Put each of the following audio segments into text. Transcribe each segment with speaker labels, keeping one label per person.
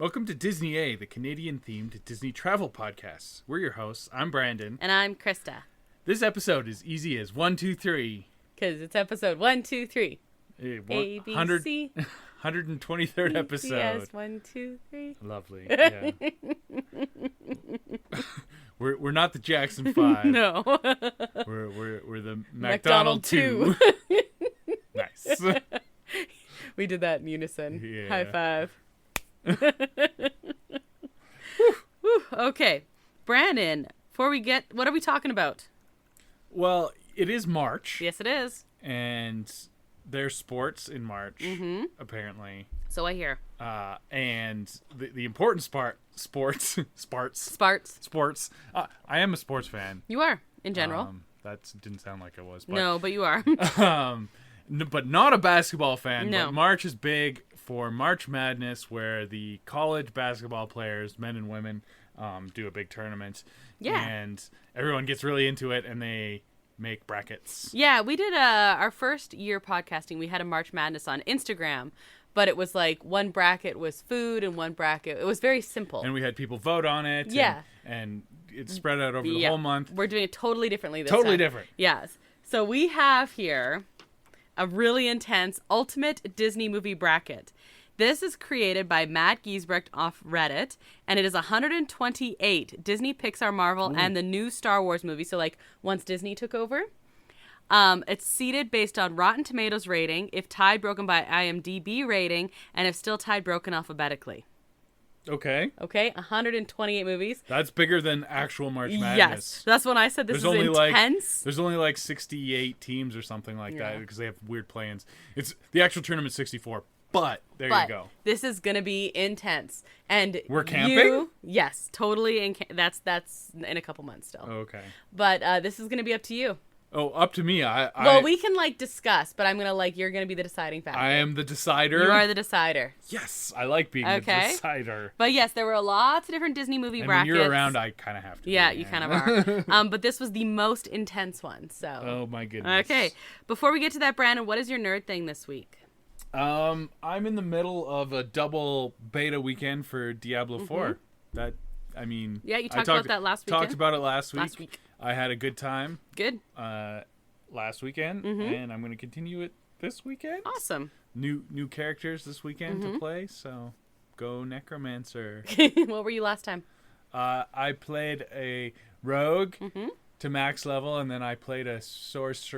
Speaker 1: Welcome to Disney A, the Canadian-themed Disney travel podcast. We're your hosts. I'm Brandon.
Speaker 2: And I'm Krysta.
Speaker 1: This episode is easy as 1, 2, 3.
Speaker 2: Because it's episode 1, 2, 3.
Speaker 1: A,
Speaker 2: B, C.
Speaker 1: 123rd episode.
Speaker 2: Yes, 1, 2, 3.
Speaker 1: Lovely. Yeah. We're not the Jackson 5.
Speaker 2: No.
Speaker 1: We're the McDonald 2. Nice.
Speaker 2: We did that in unison.
Speaker 1: Yeah.
Speaker 2: High five. Whew. Okay. Brandon, before we get... What are we talking about?
Speaker 1: Well, it is March.
Speaker 2: Yes, it is.
Speaker 1: And there's sports in March, apparently.
Speaker 2: So I hear.
Speaker 1: And the important sports.
Speaker 2: Sports.
Speaker 1: I am a sports fan.
Speaker 2: You are, in general.
Speaker 1: That didn't sound like I was. But,
Speaker 2: no, but you are.
Speaker 1: but not a basketball fan.
Speaker 2: No.
Speaker 1: But March is big for March Madness, where the college basketball players, men and women, do a big tournament.
Speaker 2: Yeah.
Speaker 1: And everyone gets really into it, and they make brackets.
Speaker 2: Yeah, we did our first year podcasting. We had a March Madness on Instagram, but it was like one bracket was food and one bracket. It was very simple.
Speaker 1: And we had people vote on it.
Speaker 2: Yeah.
Speaker 1: And it's spread out over the whole month.
Speaker 2: We're doing it totally differently this
Speaker 1: Totally
Speaker 2: time.
Speaker 1: different.
Speaker 2: Yes. So we have here a really intense Ultimate Disney Movie Bracket. This is created by Matt Giesbrecht off Reddit, and it is 128 Disney, Pixar, Marvel, and the new Star Wars movie. So, like, once Disney took over. It's seeded based on Rotten Tomatoes rating, if tied, broken by IMDb rating, and if still tied, broken alphabetically.
Speaker 1: Okay.
Speaker 2: 128 movies.
Speaker 1: That's bigger than actual March Madness.
Speaker 2: Yes. That's when I said this is intense.
Speaker 1: There's only like 68 teams or something like that because they have weird play-ins. It's the actual tournament's 64. But you go.
Speaker 2: This is gonna be intense, and
Speaker 1: we're camping.
Speaker 2: Yes, totally. And that's in a couple months still.
Speaker 1: Okay.
Speaker 2: But this is gonna be up to you.
Speaker 1: Oh, up to me.
Speaker 2: Well, we can discuss, but I'm gonna you're gonna be the deciding factor.
Speaker 1: I am the decider.
Speaker 2: You are the decider.
Speaker 1: Yes, I like being the decider.
Speaker 2: But yes, there were lots of different Disney movie brackets.
Speaker 1: When you're around, I kind of have to.
Speaker 2: Yeah, you kind of are. But this was the most intense one. So.
Speaker 1: Oh my goodness.
Speaker 2: Okay, before we get to that, Brandon, what is your nerd thing this week?
Speaker 1: I'm in the middle of a double beta weekend for Diablo 4.
Speaker 2: Yeah, you
Speaker 1: talked
Speaker 2: about that last weekend.
Speaker 1: Talked about it last week.
Speaker 2: Last week.
Speaker 1: I had a good time.
Speaker 2: Good.
Speaker 1: Last weekend, and I'm going to continue it this weekend.
Speaker 2: Awesome.
Speaker 1: New characters this weekend to play, so go Necromancer.
Speaker 2: What were you last time?
Speaker 1: I played a rogue to max level, and then I played a sorceress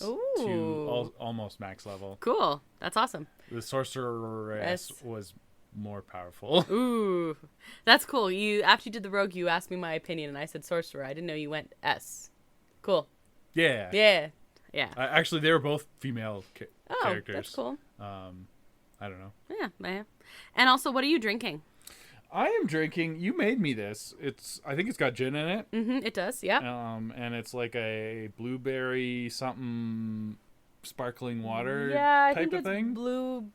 Speaker 1: to almost max level.
Speaker 2: Cool. That's awesome.
Speaker 1: The sorceress was more powerful.
Speaker 2: Ooh. That's cool. After you did the rogue, you asked me my opinion, and I said sorcerer. I didn't know you went S. Cool.
Speaker 1: Yeah.
Speaker 2: Yeah. Yeah.
Speaker 1: Actually, they were both female characters.
Speaker 2: That's cool.
Speaker 1: I don't know.
Speaker 2: Yeah. And also, what are you drinking?
Speaker 1: I am drinking. You made me this. I think it's got gin in it.
Speaker 2: It does. Yeah.
Speaker 1: And it's like a blueberry something sparkling water type of thing.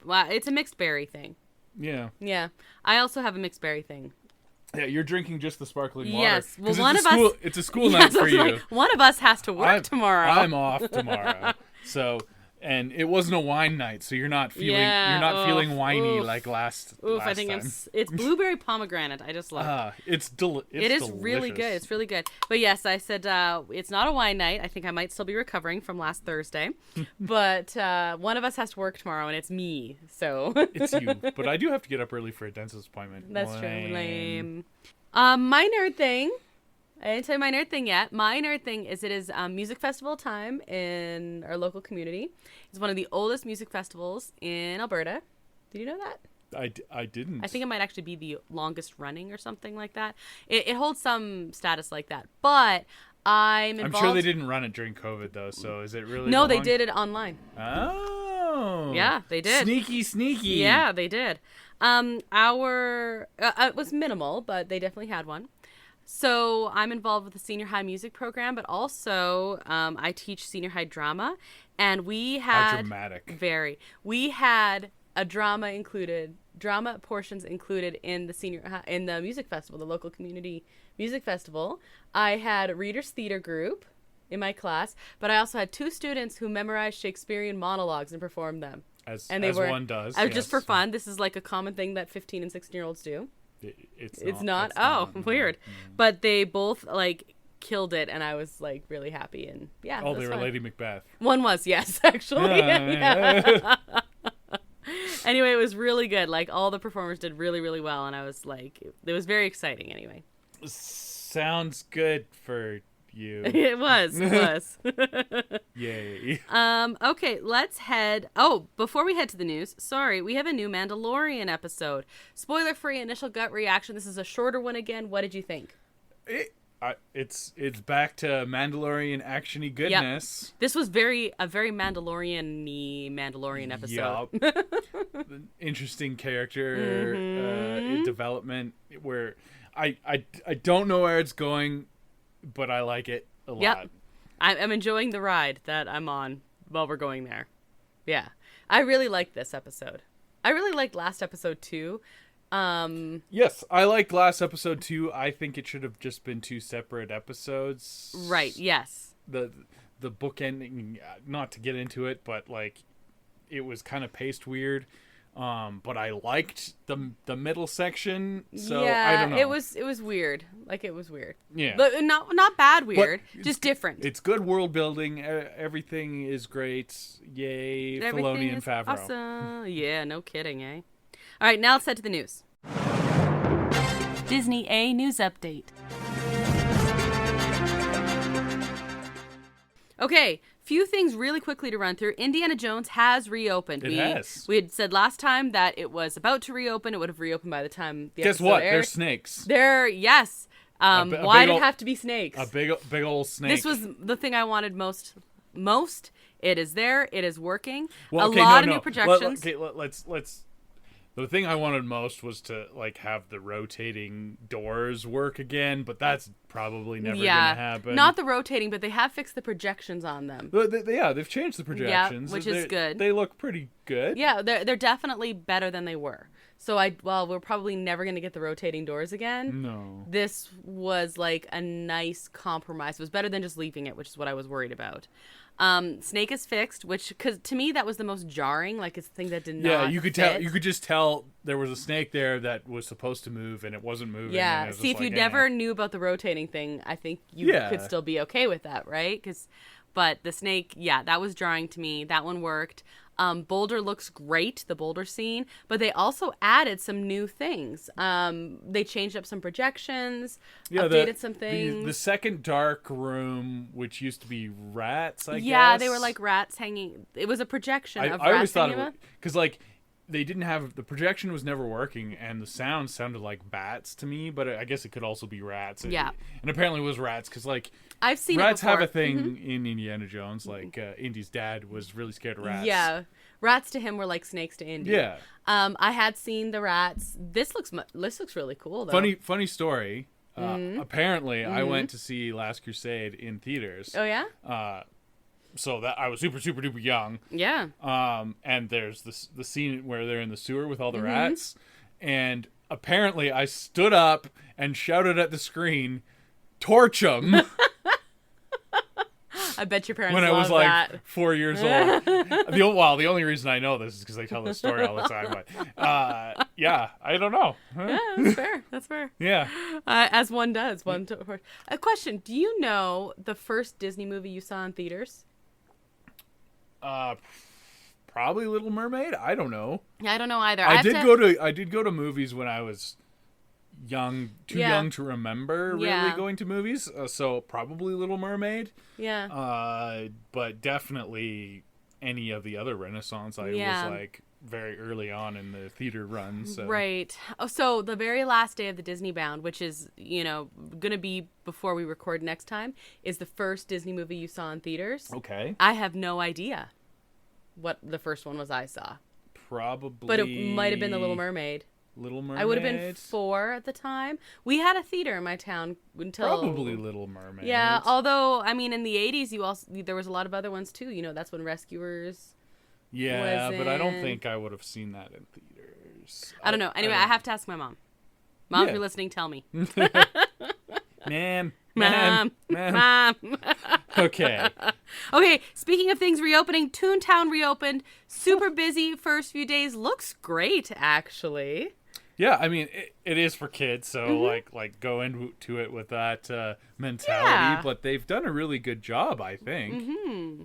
Speaker 2: Wow, it's a mixed berry thing.
Speaker 1: Yeah.
Speaker 2: Yeah. I also have a mixed berry thing.
Speaker 1: Yeah, you're drinking just the sparkling water.
Speaker 2: Yes. Well, one of us.
Speaker 1: It's a school night for you.
Speaker 2: One of us has to work tomorrow.
Speaker 1: I'm off tomorrow. And it wasn't a wine night, so you're not feeling whiny like last
Speaker 2: I think
Speaker 1: time.
Speaker 2: it's blueberry pomegranate. I just love it.
Speaker 1: It is delicious.
Speaker 2: Really good. It's really good. But yes, I said it's not a wine night. I think I might still be recovering from last Thursday. But one of us has to work tomorrow, and it's me. So
Speaker 1: it's you. But I do have to get up early for a dentist appointment.
Speaker 2: That's true. Lame. My nerd thing. I didn't tell you my nerd thing yet. My nerd thing is it is music festival time in our local community. It's one of the oldest music festivals in Alberta. Did you know that?
Speaker 1: I didn't.
Speaker 2: I think it might actually be the longest running or something like that. It holds some status like that. But I'm involved.
Speaker 1: I'm sure they didn't run it during COVID, though, so is it really
Speaker 2: No, they did it online.
Speaker 1: Oh.
Speaker 2: Yeah, they did.
Speaker 1: Sneaky.
Speaker 2: Yeah, they did. It was minimal, but they definitely had one. So I'm involved with the senior high music program, but also I teach senior high drama, and we had...
Speaker 1: How dramatic.
Speaker 2: Very. We had a drama portions included in the music festival, the local community music festival. I had a readers theater group in my class, but I also had 2 students who memorized Shakespearean monologues and performed them.
Speaker 1: as
Speaker 2: And they were,
Speaker 1: one does.
Speaker 2: just for fun. This is like a common thing that 15 and 16-year-olds do.
Speaker 1: It's
Speaker 2: not.
Speaker 1: It's
Speaker 2: Oh,
Speaker 1: not,
Speaker 2: weird.
Speaker 1: no.
Speaker 2: But they both like killed it, and I was like really happy. And yeah.
Speaker 1: Oh,
Speaker 2: it was
Speaker 1: they were
Speaker 2: fun.
Speaker 1: Lady Macbeth.
Speaker 2: One was, yes, actually. Yeah. Anyway, it was really good. Like all the performers did really, really well, and I was like, it was very exciting. Anyway.
Speaker 1: Sounds good for you.
Speaker 2: It was.
Speaker 1: Yay.
Speaker 2: Okay, let's head. Oh, before we head to the news, sorry, we have a new Mandalorian episode. Spoiler-free initial gut reaction. This is a shorter one again. What did you think?
Speaker 1: It's back to Mandalorian actiony goodness.
Speaker 2: Yep. This was a very Mandalorian-y Mandalorian episode.
Speaker 1: Yup. Interesting character development where I don't know where it's going, but I like it a lot.
Speaker 2: Yep. I'm enjoying the ride that I'm on while we're going there. Yeah. I really liked this episode. I really liked last episode too.
Speaker 1: Yes, I like last episode too. I think it should have just been 2 separate episodes.
Speaker 2: Right, yes.
Speaker 1: The book ending, not to get into it, but like it was kind of paced weird. But I liked the middle section, so
Speaker 2: yeah,
Speaker 1: I don't know.
Speaker 2: it was weird. Like it was weird.
Speaker 1: Yeah.
Speaker 2: But not bad weird, just different.
Speaker 1: It's good world building. Everything is great. Yay, Filoni and Favreau.
Speaker 2: Awesome. Yeah, no kidding, eh? All right, now let's head to the news. Disney A news update. Okay, few things really quickly to run through. Indiana Jones has reopened.
Speaker 1: It has.
Speaker 2: We had said last time that it was about to reopen. It would have reopened by the time the
Speaker 1: Guess
Speaker 2: episode
Speaker 1: what?
Speaker 2: aired.
Speaker 1: They're snakes.
Speaker 2: Yes. Why did it have to be snakes?
Speaker 1: A big old snake.
Speaker 2: This was the thing I wanted most. It is there. It is working.
Speaker 1: Well, okay,
Speaker 2: a lot
Speaker 1: no,
Speaker 2: of
Speaker 1: no.
Speaker 2: new projections.
Speaker 1: Let's. The thing I wanted most was to like have the rotating doors work again, but that's probably never gonna happen.
Speaker 2: Not the rotating, but they have fixed the projections on them.
Speaker 1: They've changed the projections,
Speaker 2: which is good.
Speaker 1: They look pretty good.
Speaker 2: Yeah, they're definitely better than they were. So we're probably never gonna get the rotating doors again.
Speaker 1: No.
Speaker 2: This was like a nice compromise. It was better than just leaving it, which is what I was worried about. Snake is fixed, because to me that was the most jarring. Like it's the thing that did not.
Speaker 1: Yeah, you could
Speaker 2: fit.
Speaker 1: tell. You could just tell there was a snake there that was supposed to move and it wasn't moving.
Speaker 2: Yeah.
Speaker 1: And it was
Speaker 2: See, if
Speaker 1: just
Speaker 2: you
Speaker 1: like,
Speaker 2: never knew about the rotating thing, I think you could still be okay with that, right? But the snake, yeah, that was jarring to me. That one worked. Boulder looks great, the Boulder scene, but they also added some new things. They changed up some projections, updated some things.
Speaker 1: The second dark room, which used to be rats, I guess.
Speaker 2: Yeah, they were like rats hanging. It was a projection of rats.
Speaker 1: I always thought it was, because like they didn't have, the projection was never working, and the sound sounded like bats to me, but I guess it could also be rats.
Speaker 2: Yeah.
Speaker 1: And apparently it was rats, because like
Speaker 2: I've seen
Speaker 1: rats
Speaker 2: it before.
Speaker 1: have a thing in Indiana Jones. Like Indy's dad was really scared of rats.
Speaker 2: Yeah, rats to him were like snakes to Indy.
Speaker 1: Yeah.
Speaker 2: I had seen the rats. This looks really cool though.
Speaker 1: Funny story. Apparently, I went to see Last Crusade in theaters.
Speaker 2: Oh yeah.
Speaker 1: So that I was super duper young.
Speaker 2: Yeah.
Speaker 1: And there's the scene where they're in the sewer with all the rats, and apparently I stood up and shouted at the screen, "Torch 'em!"
Speaker 2: I bet your parents
Speaker 1: when I was
Speaker 2: love
Speaker 1: like
Speaker 2: that.
Speaker 1: 4 years old. The only reason I know this is because they tell this story all the time. But yeah, I don't know.
Speaker 2: Yeah, that's fair. That's fair.
Speaker 1: Yeah.
Speaker 2: As one does. A question: do you know the first Disney movie you saw in theaters?
Speaker 1: Probably Little Mermaid. I don't know.
Speaker 2: Yeah, I don't know either.
Speaker 1: I did go to movies when I was too young to remember really going to movies. So probably Little Mermaid.
Speaker 2: Yeah.
Speaker 1: But definitely any of the other Renaissance. I was like very early on in the theater run. So.
Speaker 2: Right. Oh, so the very last day of the Disney Bound, which is, going to be before we record next time, is the first Disney movie you saw in theaters.
Speaker 1: Okay.
Speaker 2: I have no idea what the first one was I saw.
Speaker 1: Probably.
Speaker 2: But it might have been The Little Mermaid.
Speaker 1: Little Mermaid.
Speaker 2: I would have been 4 at the time. We had a theater in my town until
Speaker 1: probably Little Mermaid.
Speaker 2: Yeah, although I mean in the 80s there was a lot of other ones too. That's when Rescuers.
Speaker 1: Yeah, but I don't think I would have seen that in theaters.
Speaker 2: I don't know. Anyway, I have to ask my mom. Mom, if you're listening, tell me.
Speaker 1: Ma'am.
Speaker 2: Mom.
Speaker 1: Okay.
Speaker 2: Okay, speaking of things reopening, Toontown reopened. Super busy first few days. Looks great, actually.
Speaker 1: Yeah, I mean, it is for kids, so like go into it with that mentality. But they've done a really good job, I think.
Speaker 2: Mm-hmm.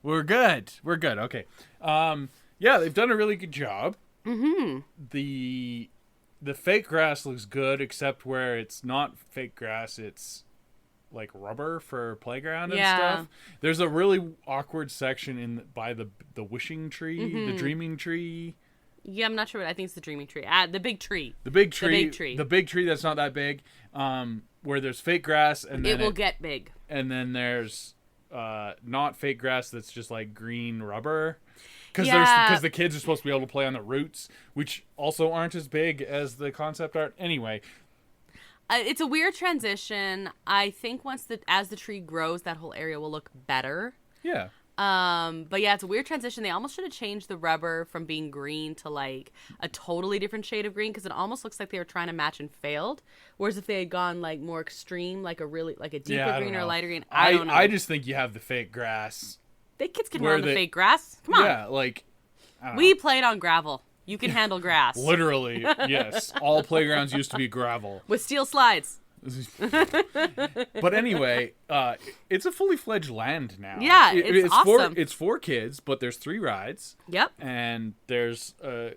Speaker 1: We're good. Okay. Yeah, they've done a really good job.
Speaker 2: Mm-hmm.
Speaker 1: The fake grass looks good, except where it's not fake grass, it's like rubber for playground and stuff. There's a really awkward section by the wishing tree, the dreaming tree.
Speaker 2: Yeah, I'm not sure what. I think it's the dreaming tree. The big tree.
Speaker 1: The big tree that's not that big. Where there's fake grass and then
Speaker 2: it will get big.
Speaker 1: And then there's not fake grass that's just like green rubber. Because the kids are supposed to be able to play on the roots, which also aren't as big as the concept art. Anyway,
Speaker 2: it's a weird transition. I think as the tree grows, that whole area will look better.
Speaker 1: Yeah.
Speaker 2: But yeah, it's a weird transition. They almost should have changed the rubber from being green to like a totally different shade of green, because it almost looks like they were trying to match and failed. Whereas if they had gone like more extreme, like a deeper green or a lighter green, I don't know.
Speaker 1: I just think you have the fake grass.
Speaker 2: The kids can run the fake grass. Come on.
Speaker 1: Yeah, like
Speaker 2: we played on gravel. You can handle grass.
Speaker 1: Literally, yes. All playgrounds used to be gravel
Speaker 2: with steel slides.
Speaker 1: But anyway, it's a fully fledged land now.
Speaker 2: Yeah, it's awesome.
Speaker 1: It's for kids, but there's 3 rides.
Speaker 2: Yep.
Speaker 1: And there's a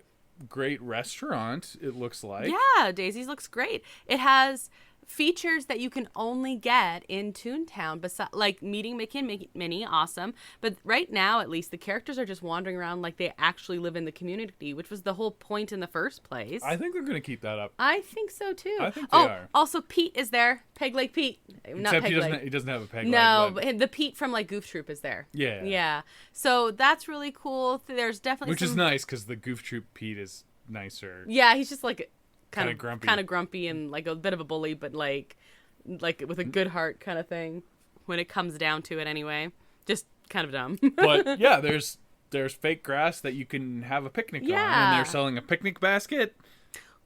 Speaker 1: great restaurant, it looks like.
Speaker 2: Yeah, Daisy's looks great. It has features that you can only get in Toontown, like meeting Mickey and Minnie, awesome. But right now, at least, the characters are just wandering around like they actually live in the community, which was the whole point in the first place.
Speaker 1: I think they're going to keep that up.
Speaker 2: I think so too.
Speaker 1: I think they are.
Speaker 2: Also Pete is there. Peg Leg Pete.
Speaker 1: Except he doesn't have a peg leg.
Speaker 2: No, but the Pete from like Goof Troop is there.
Speaker 1: Yeah.
Speaker 2: Yeah. So that's really cool. There's definitely
Speaker 1: Which is nice because the Goof Troop Pete is nicer.
Speaker 2: Yeah, he's just like kind of grumpy and like a bit of a bully, but like with a good heart kind of thing when it comes down to it anyway. Just kind of dumb.
Speaker 1: But yeah, there's fake grass that you can have a picnic on, and they're selling a picnic basket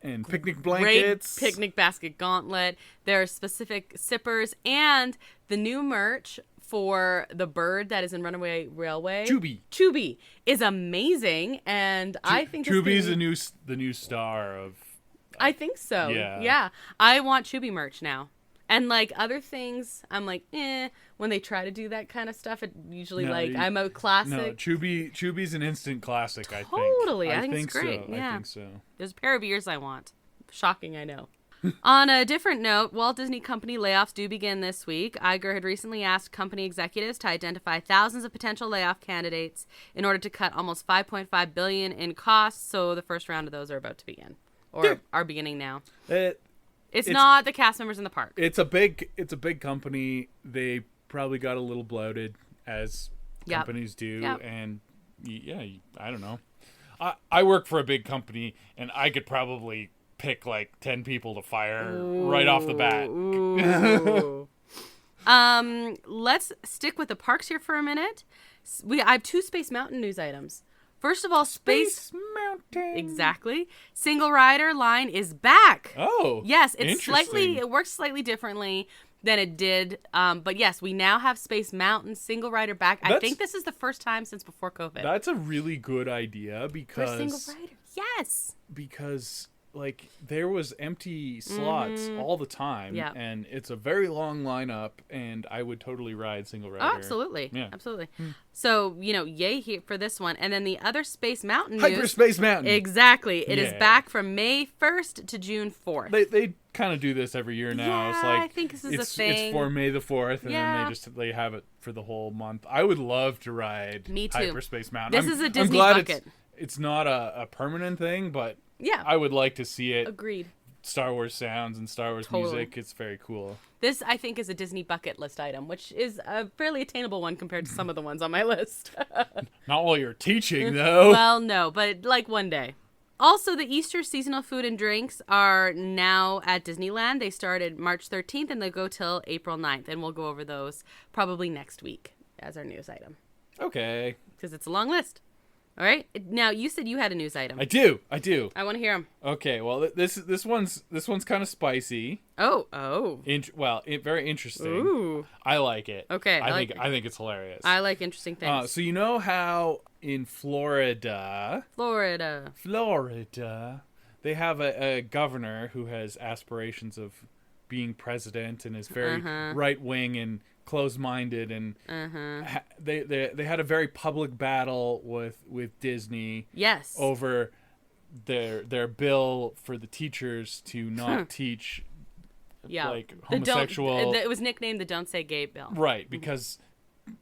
Speaker 1: and picnic blankets.
Speaker 2: Great picnic basket gauntlet. There are specific sippers and the new merch for the bird that is in Runaway Railway. Chubby is amazing, and I think
Speaker 1: Chubby's the new star of.
Speaker 2: I think so. Yeah. I want Chubby merch now. And like other things, I'm like, when they try to do that kind of stuff, it usually I'm a classic.
Speaker 1: No, Chubby's an instant classic, I think.
Speaker 2: Totally. I think it's great.
Speaker 1: So.
Speaker 2: Yeah.
Speaker 1: I think so.
Speaker 2: There's a pair of ears I want. Shocking, I know. On a different note, Walt Disney Company layoffs do begin this week. Iger had recently asked company executives to identify thousands of potential layoff candidates in order to cut almost $5.5 billion in costs. So the first round of those are about to begin. Or are beginning now. It's not the cast members in the park.
Speaker 1: It's a big company. They probably got a little bloated, as companies do. Yep. And I don't know. I work for a big company, and I could probably pick like 10 people to fire right off the bat.
Speaker 2: Let's stick with the parks here for a minute. I have 2 Space Mountain news items. First of all, Space
Speaker 1: Mountain.
Speaker 2: Exactly. Single rider line is back.
Speaker 1: Oh.
Speaker 2: Yes, it works slightly differently than it did. But yes, we now have Space Mountain single rider back. I think this is the first time since before COVID.
Speaker 1: That's a really good idea because
Speaker 2: for single rider. Yes.
Speaker 1: Because like there was empty slots all the time, and it's a very long lineup, and I would totally ride single rider.
Speaker 2: Oh, absolutely. Yeah. Absolutely. So, yay here for this one. And then the other Space Mountain news.
Speaker 1: Hyperspace Mountain.
Speaker 2: Exactly. It is back from May 1st to June 4th.
Speaker 1: They kind of do this every year now.
Speaker 2: Yeah,
Speaker 1: it's like
Speaker 2: I think this is a thing.
Speaker 1: It's for May the 4th, and then they have it for the whole month. I would love to ride Hyperspace Mountain.
Speaker 2: This is a Disney bucket.
Speaker 1: It's not a permanent thing, but
Speaker 2: yeah,
Speaker 1: I would like to see it.
Speaker 2: Agreed.
Speaker 1: Star Wars sounds and Star Wars music. It's very cool.
Speaker 2: This, I think, is a Disney bucket list item, which is a fairly attainable one compared to some of the ones on my list.
Speaker 1: Not while you're teaching, though.
Speaker 2: Well, no, but like one day. Also, the Easter seasonal food and drinks are now at Disneyland. They started March 13th and they go till April 9th. And we'll go over those probably next week as our news item.
Speaker 1: Okay.
Speaker 2: Because it's a long list. All right. Now, you said you had a news item.
Speaker 1: I do.
Speaker 2: I want to hear them.
Speaker 1: Okay. Well, this one's kind of spicy.
Speaker 2: Oh.
Speaker 1: Very interesting.
Speaker 2: Ooh.
Speaker 1: I like it.
Speaker 2: Okay.
Speaker 1: I think it's hilarious.
Speaker 2: I like interesting things.
Speaker 1: So you know how in Florida, they have a governor who has aspirations of being president and is very right wing and closed-minded, and they had a very public battle with Disney.
Speaker 2: Yes.
Speaker 1: Over their bill for the teachers to not teach like homosexual.
Speaker 2: It was nicknamed the "Don't Say Gay" bill.
Speaker 1: Right, because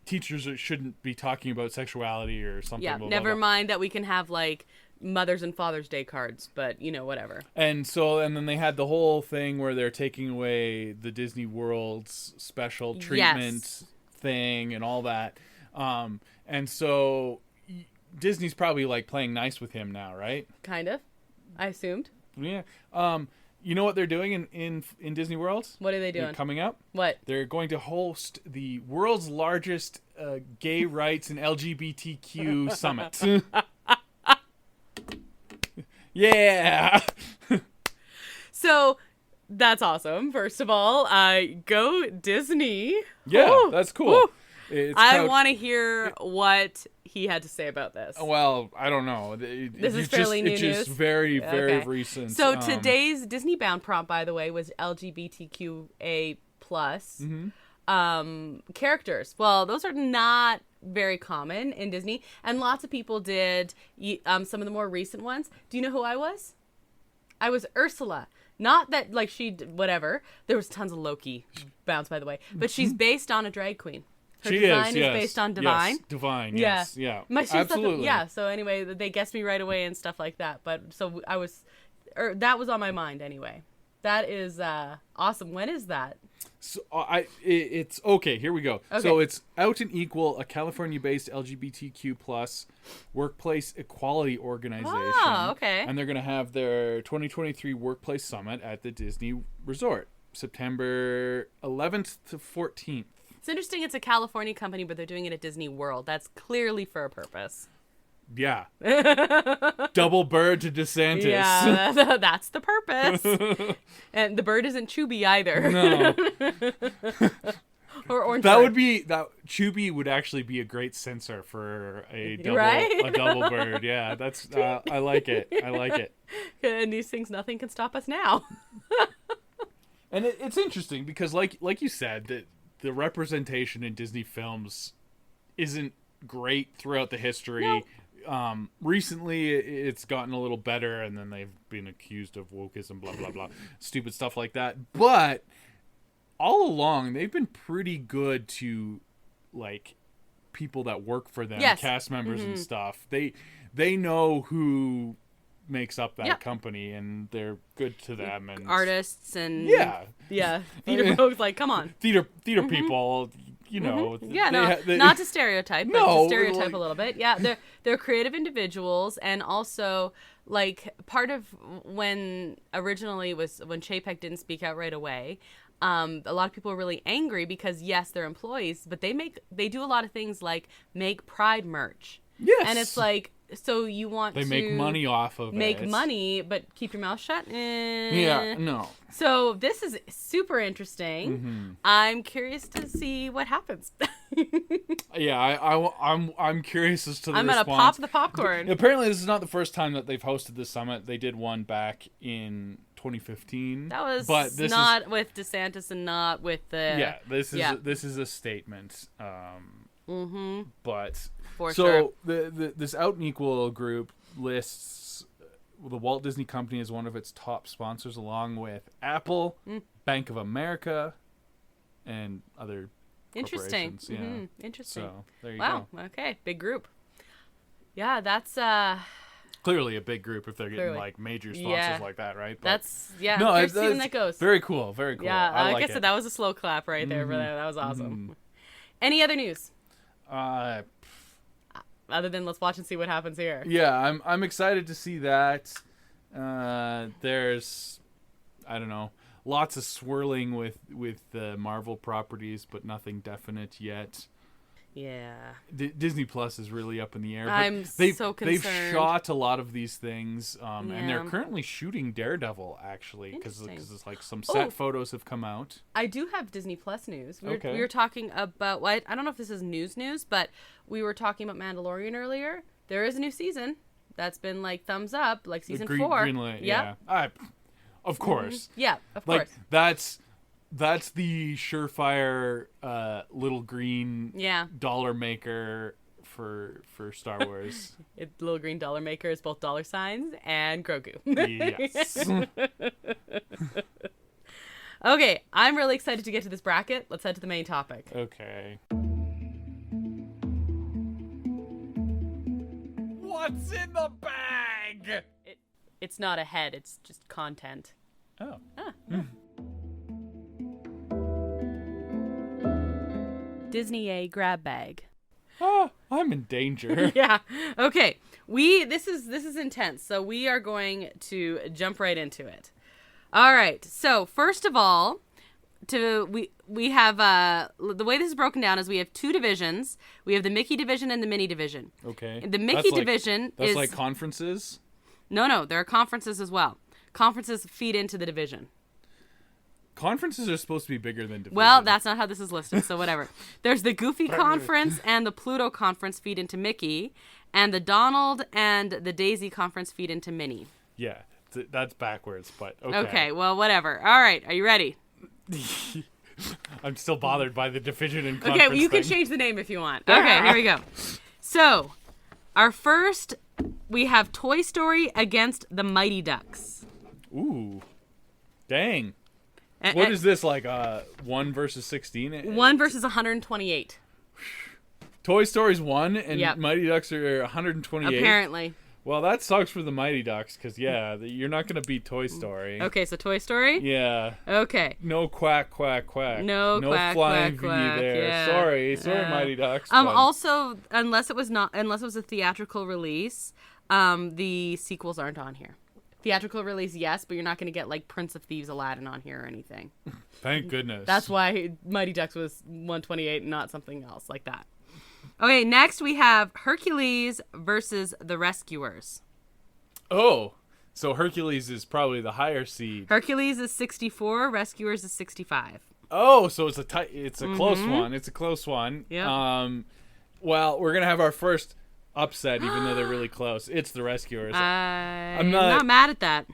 Speaker 1: teachers shouldn't be talking about sexuality or something.
Speaker 2: Yeah, never mind that we can have like Mother's and Father's Day cards, but whatever. And
Speaker 1: then they had the whole thing where they're taking away the Disney World's special treatment thing and all that. And so Disney's probably like playing nice with him now, right?
Speaker 2: Kind of, I assumed.
Speaker 1: Yeah. You know what they're doing in Disney World?
Speaker 2: What are they doing?
Speaker 1: They're coming up?
Speaker 2: What?
Speaker 1: They're going to host the world's largest gay rights and LGBTQ summit. Yeah.
Speaker 2: So that's awesome. First of all, go Disney.
Speaker 1: Yeah,
Speaker 2: Ooh,
Speaker 1: that's cool.
Speaker 2: I want to hear what he had to say about this.
Speaker 1: Well, I don't know.
Speaker 2: This is fairly new news.
Speaker 1: It's just very, very recent.
Speaker 2: So today's Disney Bound prompt, by the way, was LGBTQA plus characters. Well, those are not very common in Disney, and lots of people did some of the more recent ones. Do you know who I was? I was Ursula. Not that like she whatever. There was tons of Loki bounds, by the way, but she's based on a drag queen. Her design is based on Divine.
Speaker 1: Yes, Divine, yes. Yeah.
Speaker 2: Absolutely. So anyway, they guessed me right away and stuff like that. But so that was on my mind anyway. That is awesome. When is that?
Speaker 1: So it's okay. Here we go.
Speaker 2: Okay.
Speaker 1: So it's Out and Equal, a California-based LGBTQ plus workplace equality organization.
Speaker 2: Oh, okay.
Speaker 1: And they're going to have their 2023 Workplace Summit at the Disney Resort, September 11th to 14th.
Speaker 2: It's interesting. It's a California company, but they're doing it at Disney World. That's clearly for a purpose.
Speaker 1: Yeah. Double bird to DeSantis.
Speaker 2: Yeah, that's the purpose. And the bird isn't Chubby either.
Speaker 1: No.
Speaker 2: Or orange.
Speaker 1: Chubby would actually be a great censor for a double
Speaker 2: right?
Speaker 1: a double bird. Yeah, that's I like it.
Speaker 2: And these things, nothing can stop us now.
Speaker 1: And it's interesting because like you said, that the representation in Disney films isn't great throughout the history.
Speaker 2: No.
Speaker 1: Recently it's gotten a little better, and then they've been accused of wokeism, blah blah blah, stupid stuff like that. But all along they've been pretty good to like people that work for them, cast members and stuff. They know who makes up that company, and they're good to them, and
Speaker 2: artists and theater folks. Like, come on,
Speaker 1: theater people.
Speaker 2: Not to stereotype, but to stereotype a little bit. Yeah, they're creative individuals, and also like part of when Chapek didn't speak out right away. A lot of people are really angry because yes, they're employees, but they do a lot of things like make Pride merch.
Speaker 1: Yes,
Speaker 2: and it's like, so you want to
Speaker 1: make money off of
Speaker 2: make money, but keep your mouth shut.
Speaker 1: Yeah, no.
Speaker 2: So this is super interesting.
Speaker 1: Mm-hmm.
Speaker 2: I'm curious to see what happens.
Speaker 1: Yeah, I'm curious as to the response.
Speaker 2: I'm gonna pop the popcorn.
Speaker 1: Apparently, this is not the first time that they've hosted this summit. They did one back in 2015.
Speaker 2: That was with DeSantis and not with the.
Speaker 1: Yeah, this is a statement. But
Speaker 2: for sure.
Speaker 1: this Out and Equal group lists the Walt Disney Company as one of its top sponsors, along with Apple, Bank of America, and other
Speaker 2: Interesting.
Speaker 1: corporations. Yeah.
Speaker 2: Interesting.
Speaker 1: So there you
Speaker 2: go. Wow. Okay. Big group. Yeah, that's
Speaker 1: clearly a big group if they're getting like major sponsors like that, right? But
Speaker 2: that's I've seen that goes.
Speaker 1: Very cool. Very cool.
Speaker 2: Yeah,
Speaker 1: I
Speaker 2: like I said, that was a slow clap right there. That was awesome. Any other news? Other than let's watch and see what happens here.
Speaker 1: Yeah, I'm excited to see that. There's, I don't know, lots of swirling with the Marvel properties, but nothing definite yet.
Speaker 2: Yeah.
Speaker 1: Disney Plus is really up in the air. But
Speaker 2: I'm so concerned.
Speaker 1: They've shot a lot of these things, and they're currently shooting Daredevil, actually, because it's like some set photos have come out.
Speaker 2: I do have Disney Plus news. We were talking about, I don't know if this is news, but we were talking about Mandalorian earlier. There is a new season that's been like thumbs up, like season 4.
Speaker 1: Greenlit, yeah. Of course.
Speaker 2: Yeah, of course.
Speaker 1: That's the surefire little green dollar maker for Star Wars.
Speaker 2: Little green dollar maker is both dollar signs and Grogu.
Speaker 1: Yes.
Speaker 2: Okay, I'm really excited to get to this bracket. Let's head to the main topic.
Speaker 1: Okay. What's in the bag?
Speaker 2: It's not a head, it's just content.
Speaker 1: Oh.
Speaker 2: Disney A grab bag.
Speaker 1: Oh, I'm in danger.
Speaker 2: Yeah. Okay. This is intense. So we are going to jump right into it. All right. So first of all, we have the way this is broken down is we have 2 divisions. We have the Mickey division and the Minnie division.
Speaker 1: Okay.
Speaker 2: The Mickey division
Speaker 1: is like conferences?
Speaker 2: No, there are conferences as well. Conferences feed into the division.
Speaker 1: Conferences are supposed to be bigger than divisions.
Speaker 2: Well, that's not how this is listed, so whatever. There's the Goofy Conference and the Pluto Conference feed into Mickey, and the Donald and the Daisy Conference feed into Minnie.
Speaker 1: Yeah, that's backwards, but okay.
Speaker 2: Okay, well, whatever. All right, are you ready?
Speaker 1: I'm still bothered by the division and conference
Speaker 2: Okay, well, you can change the name if you want. Okay, here we go. So, our first, we have Toy Story against the Mighty Ducks.
Speaker 1: Ooh. Dang. What is this, like 1 versus 16?
Speaker 2: 1 versus 128.
Speaker 1: Toy Story's 1 and Mighty Ducks are 128?
Speaker 2: Apparently.
Speaker 1: Well, that sucks for the Mighty Ducks because, you're not going to beat Toy Story.
Speaker 2: Okay, so Toy Story?
Speaker 1: Yeah.
Speaker 2: Okay.
Speaker 1: No quack, quack, quack.
Speaker 2: No quack,
Speaker 1: flying
Speaker 2: quack, quack.
Speaker 1: there.
Speaker 2: Yeah.
Speaker 1: Sorry, Mighty Ducks.
Speaker 2: Also, unless it was a theatrical release, the sequels aren't on here. Theatrical release, yes, but you're not going to get like Prince of Thieves, Aladdin on here or anything.
Speaker 1: Thank goodness.
Speaker 2: That's why Mighty Ducks was 128 and not something else like that. Okay, next we have Hercules versus the Rescuers.
Speaker 1: Oh, so Hercules is probably the higher seed.
Speaker 2: Hercules is 64, Rescuers is 65.
Speaker 1: Oh, so it's a close one. It's a close one.
Speaker 2: Yeah.
Speaker 1: Well, we're gonna have our first upset, even though they're really close. It's the Rescuers.
Speaker 2: I'm not mad at that.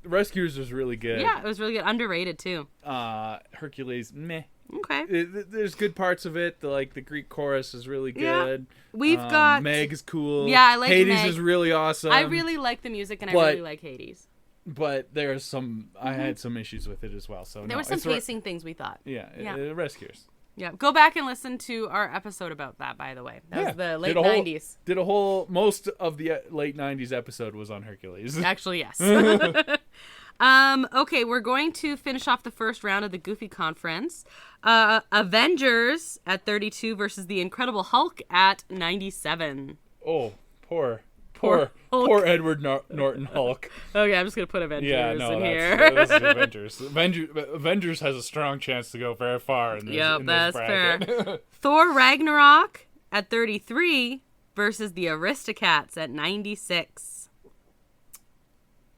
Speaker 1: Rescuers was really good.
Speaker 2: Yeah, it was really good. Underrated too.
Speaker 1: Hercules, meh.
Speaker 2: Okay.
Speaker 1: There's good parts of it. The Greek chorus is really good.
Speaker 2: Yeah. We've got
Speaker 1: Meg is cool.
Speaker 2: Yeah, I like
Speaker 1: Hades
Speaker 2: Meg.
Speaker 1: is really awesome.
Speaker 2: I really like the music and I really like Hades.
Speaker 1: But there's some. I had some issues with it as well. So
Speaker 2: there were some pacing things we thought.
Speaker 1: Yeah. Rescuers.
Speaker 2: Yeah, go back and listen to our episode about that, by the way. That was the late 90s.
Speaker 1: Most of the late 90s episode was on Hercules.
Speaker 2: Actually, yes. Okay, we're going to finish off the first round of the Goofy Conference. Avengers at 32 versus the Incredible Hulk at 97.
Speaker 1: Oh, poor Edward Norton Hulk.
Speaker 2: Okay, I'm just going to put Avengers in here.
Speaker 1: That's Avengers. Avengers has a strong chance to go very far in this,
Speaker 2: that's
Speaker 1: bracket.
Speaker 2: fair. Thor Ragnarok at 33 versus the Aristocats at 96.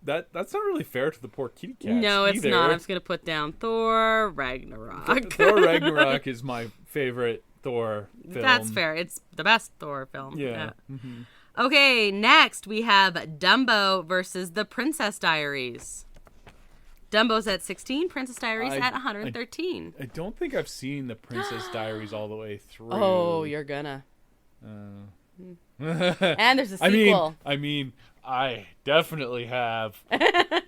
Speaker 1: That's not really fair to the poor kitty cats.
Speaker 2: No, it's
Speaker 1: either.
Speaker 2: not. I'm just going to put down Thor Ragnarok.
Speaker 1: Thor Ragnarok is my favorite Thor film.
Speaker 2: That's fair. It's the best Thor film.
Speaker 1: Yeah. Mm-hmm.
Speaker 2: Okay, next we have Dumbo versus the Princess Diaries. Dumbo's at 16, Princess Diaries at 113.
Speaker 1: I don't think I've seen the Princess Diaries all the way through.
Speaker 2: Oh, you're gonna. And there's a sequel.
Speaker 1: I mean, I definitely have.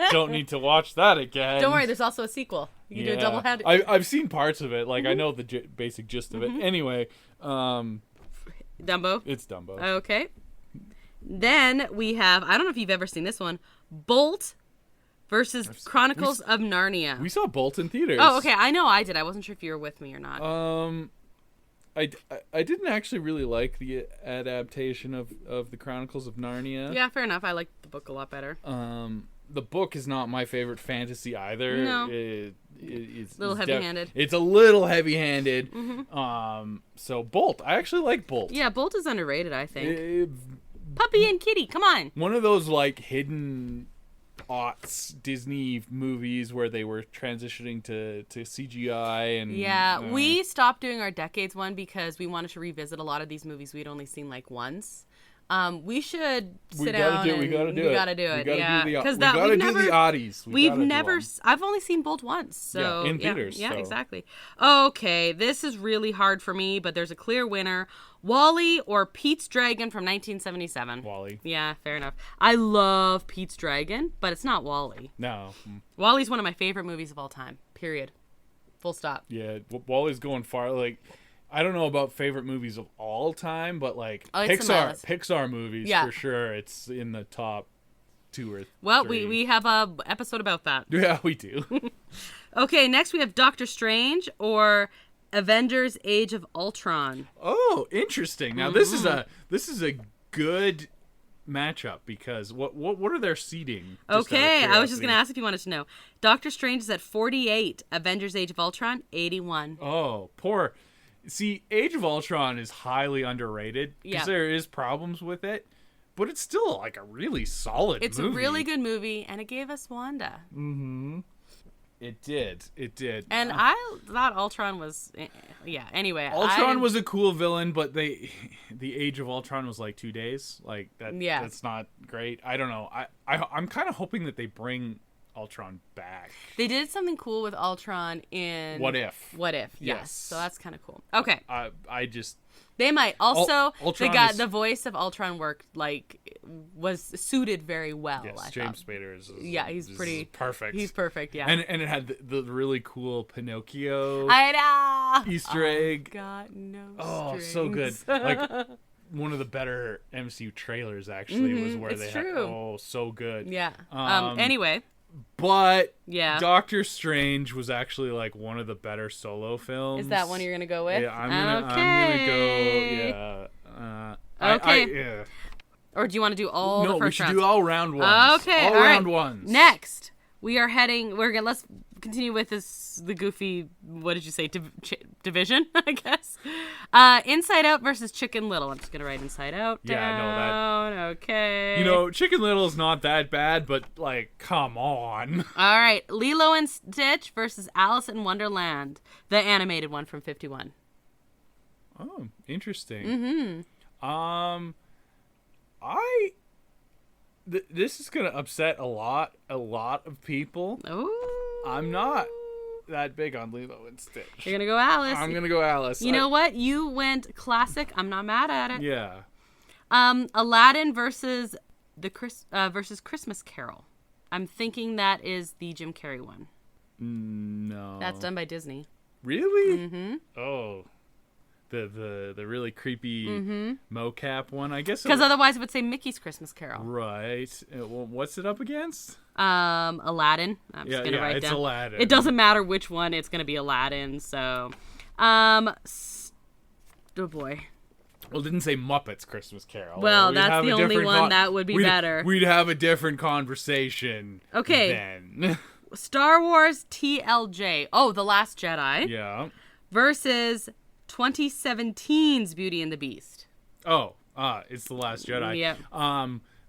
Speaker 1: Don't need to watch that again.
Speaker 2: Don't worry, there's also a sequel. You can do a double head.
Speaker 1: I've seen parts of it. Like, I know the basic gist of it. Anyway,
Speaker 2: Dumbo?
Speaker 1: It's Dumbo.
Speaker 2: Okay. Then we have, I don't know if you've ever seen this one, Bolt versus Chronicles of Narnia.
Speaker 1: We saw Bolt in theaters.
Speaker 2: Oh, okay. I know I did. I wasn't sure if you were with me or not.
Speaker 1: I didn't actually really like the adaptation of the Chronicles of Narnia.
Speaker 2: Yeah, fair enough. I liked the book a lot better.
Speaker 1: The book is not my favorite fantasy either.
Speaker 2: No.
Speaker 1: It's
Speaker 2: a little heavy-handed.
Speaker 1: It's a little heavy-handed. Mm-hmm. So Bolt. I actually like Bolt.
Speaker 2: Yeah, Bolt is underrated, I think. Puppy and Kitty, come on.
Speaker 1: One of those like hidden aughts Disney movies where they were transitioning to CGI and
Speaker 2: we stopped doing our decades one because we wanted to revisit a lot of these movies we'd only seen like once. We should sit down.
Speaker 1: We gotta do it.
Speaker 2: We gotta do it. Yeah,
Speaker 1: because we gotta do the oddies.
Speaker 2: We've never. I've only seen Bolt once. So
Speaker 1: in theaters.
Speaker 2: Yeah,
Speaker 1: so.
Speaker 2: exactly. Okay, this is really hard for me, but there's a clear winner: WALL-E or Pete's Dragon from 1977.
Speaker 1: WALL-E.
Speaker 2: Yeah, fair enough. I love Pete's Dragon, but it's not WALL-E.
Speaker 1: No.
Speaker 2: WALL-E's one of my favorite movies of all time. Period. Full stop.
Speaker 1: Yeah, WALL-E's going far. Like, I don't know about favorite movies of all time, but like Pixar movies for sure. It's in the top 2 or 3.
Speaker 2: Well, we have a episode about that.
Speaker 1: Yeah, we do.
Speaker 2: Okay, next we have Doctor Strange or Avengers: Age of Ultron.
Speaker 1: Oh, interesting. Now this is a good matchup because what are their seeding?
Speaker 2: Okay, I was just gonna ask if you wanted to know. Doctor Strange is at 48. Avengers: Age of Ultron 81.
Speaker 1: Oh, poor. See, Age of Ultron is highly underrated because there is problems with it, but it's still like a really solid movie.
Speaker 2: It's a really good movie, and it gave us Wanda.
Speaker 1: Mm-hmm. It did.
Speaker 2: And I thought Ultron was... Yeah, anyway.
Speaker 1: Ultron was a cool villain, but the Age of Ultron was like 2 days. Like, that's not great. I don't know. I'm kind of hoping that they bring Ultron back.
Speaker 2: They did something cool with Ultron in
Speaker 1: What If.
Speaker 2: Yes. So that's kind of cool. Okay. They might also the voice of Ultron was suited very well.
Speaker 1: Yes, James Spader is
Speaker 2: he's pretty
Speaker 1: perfect.
Speaker 2: He's perfect, yeah.
Speaker 1: And it had the really cool Pinocchio Easter egg.
Speaker 2: Got no strings.
Speaker 1: So good. Like one of the better MCU trailers actually was where they had so good.
Speaker 2: Yeah. Anyway.
Speaker 1: But Doctor Strange was actually like one of the better solo films.
Speaker 2: Is that one you're gonna go with?
Speaker 1: Yeah, I'm gonna go. Yeah.
Speaker 2: Okay. Or do you want to do all the first rounds?
Speaker 1: No, we should do all round ones.
Speaker 2: Okay,
Speaker 1: all round ones.
Speaker 2: Next, let's continue with the goofy. What did you say? Division, I guess. Inside Out versus Chicken Little. I'm just gonna write Inside Out down.
Speaker 1: Yeah, I know that.
Speaker 2: Okay.
Speaker 1: Chicken Little is not that bad, but like, come on.
Speaker 2: All right, Lilo and Stitch versus Alice in Wonderland, the animated one from 1951.
Speaker 1: Oh, interesting.
Speaker 2: Mm-hmm.
Speaker 1: This is gonna upset a lot of people.
Speaker 2: Oh.
Speaker 1: I'm not that big on Lilo and Stitch.
Speaker 2: You're gonna go Alice.
Speaker 1: I'm gonna go Alice.
Speaker 2: You know what? You went classic. I'm not mad at it.
Speaker 1: Yeah.
Speaker 2: Aladdin versus Christmas Carol. I'm thinking that is the Jim Carrey one.
Speaker 1: No.
Speaker 2: That's done by Disney.
Speaker 1: Really?
Speaker 2: Mm-hmm.
Speaker 1: Oh. The really creepy mocap one, I guess.
Speaker 2: Because otherwise it would say Mickey's Christmas Carol.
Speaker 1: Right. What's it up against?
Speaker 2: Aladdin. I'm just gonna write
Speaker 1: it's
Speaker 2: down.
Speaker 1: Aladdin.
Speaker 2: It doesn't matter which one. It's gonna be Aladdin. So, oh boy.
Speaker 1: Well, it didn't say Muppets Christmas Carol.
Speaker 2: Well, that's the only one that would be better.
Speaker 1: We'd have a different conversation.
Speaker 2: Okay.
Speaker 1: Then.
Speaker 2: Star Wars TLJ. Oh, The Last Jedi.
Speaker 1: Yeah.
Speaker 2: Versus 2017's Beauty and the Beast.
Speaker 1: Oh, it's The Last Jedi.
Speaker 2: Yeah.